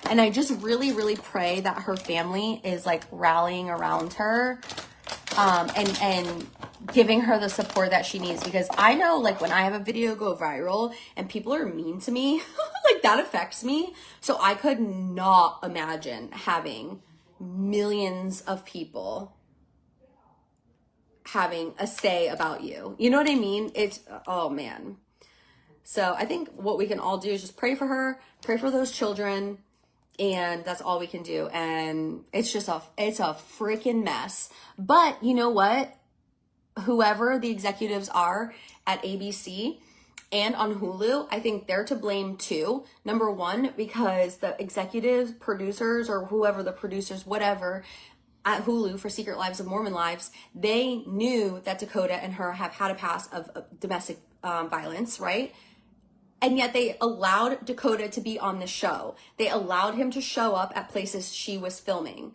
And I just really, really pray that her family is like rallying around her, and giving her the support that she needs. Because I know, like, when I have a video go viral and people are mean to me, like, that affects me. So I could not imagine having millions of people having a say about you. You know what I mean? It's, oh man. So I think what we can all do is just pray for her, pray for those children, and that's all we can do. And it's a freaking mess. But you know what? Whoever the executives are at ABC and on Hulu, I think they're to blame too. Number one, because the executives, producers, or whoever the producers, whatever, at Hulu for Secret Lives of Mormon Lives, they knew that Dakota and her have had a past of domestic violence, right? And yet they allowed Dakota to be on the show. They allowed him to show up at places she was filming.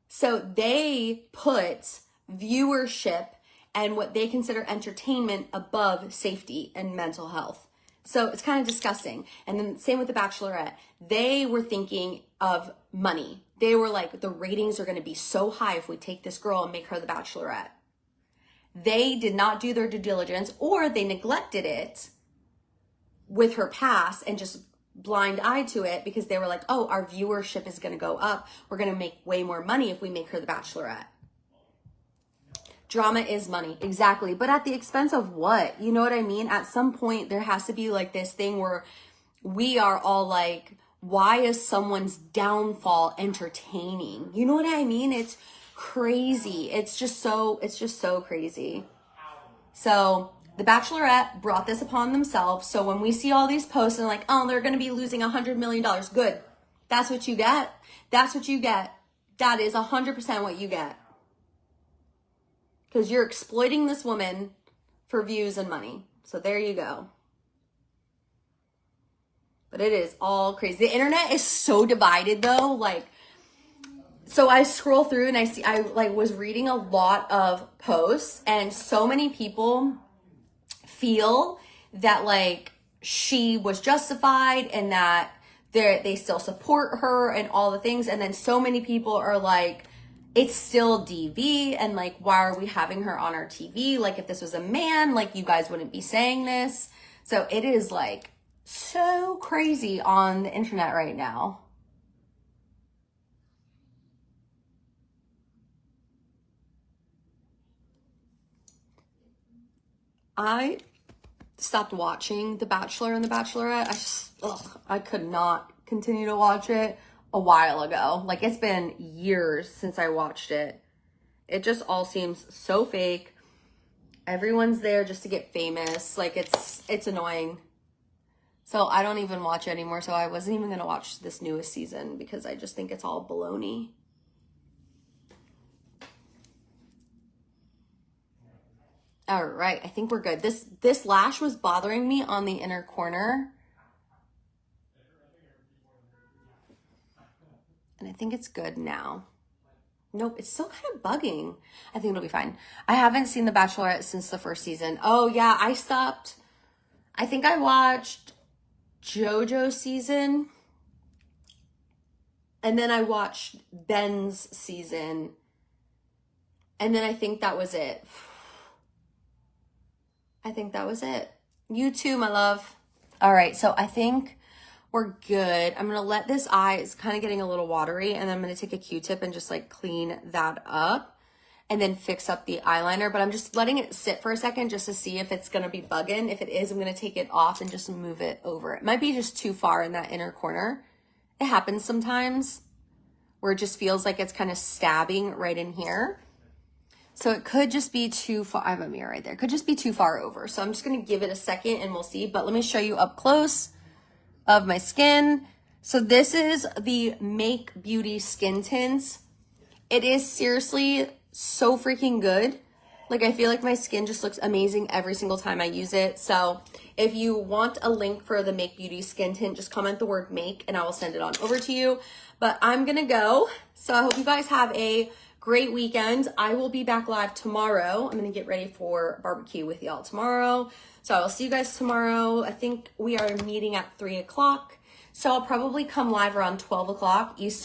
So they put viewership and what they consider entertainment above safety and mental health. So it's kind of disgusting. And then same with The Bachelorette. They were thinking of money. They were like, the ratings are going to be so high if we take this girl and make her the Bachelorette. They did not do their due diligence, or they neglected it with her past and just blind eye to it because they were like, oh, our viewership is going to go up. We're going to make way more money if we make her the Bachelorette. Drama is money. Exactly. But at the expense of what? You know what I mean? At some point, there has to be like this thing where we are all like, why is someone's downfall entertaining? You know what I mean? It's crazy. It's just so crazy. So The Bachelorette brought this upon themselves. So when we see all these posts and like, oh, they're going to be losing $100 million. Good. That's what you get. That's what you get. That is 100% what you get. Because you're exploiting this woman for views and money. So there you go. But it is all crazy. The internet is so divided though. Like, so I scroll through and I was reading a lot of posts, and so many people feel that like she was justified and that they still support her and all the things. And then so many people are like, it's still DV, and like, why are we having her on our TV? Like, if this was a man, like, you guys wouldn't be saying this. So it is like so crazy on the internet right now. I stopped watching The Bachelor and The Bachelorette. I could not continue to watch it a while ago. Like, it's been years since I watched it. It just all seems so fake. Everyone's there just to get famous. Like, it's annoying. So I don't even watch it anymore. So I wasn't even going to watch this newest season because I just think it's all baloney. All right, I think we're good. This lash was bothering me on the inner corner. And I think it's good now. Nope, it's still kind of bugging. I think it'll be fine. I haven't seen The Bachelorette since the first season. Oh yeah, I stopped. I think I watched JoJo's season. And then I watched Ben's season. And then I think that was it. I think that was it. You too, my love. All right, so I think we're good. I'm going to let this eye, it's kind of getting a little watery, and then I'm going to take a Q-tip and just like clean that up and then fix up the eyeliner. But I'm just letting it sit for a second just to see if it's going to be bugging. If it is, I'm going to take it off and just move it over. It might be just too far in that inner corner. It happens sometimes where it just feels like it's kind of stabbing right in here. So it could just be too far. I have a mirror right there. It could just be too far over. So I'm just going to give it a second and we'll see. But let me show you up close of my skin. So this is the Make Beauty Skin Tints. It is seriously so freaking good. Like, I feel like my skin just looks amazing every single time I use it. So if you want a link for the Make Beauty Skin Tint, just comment the word make and I will send it on over to you. But I'm going to go. So I hope you guys have a great weekend. I will be back live tomorrow. I'm going to get ready for barbecue with y'all tomorrow. So I will see you guys tomorrow. I think we are meeting at 3 o'clock. So I'll probably come live around 12 o'clock Eastern.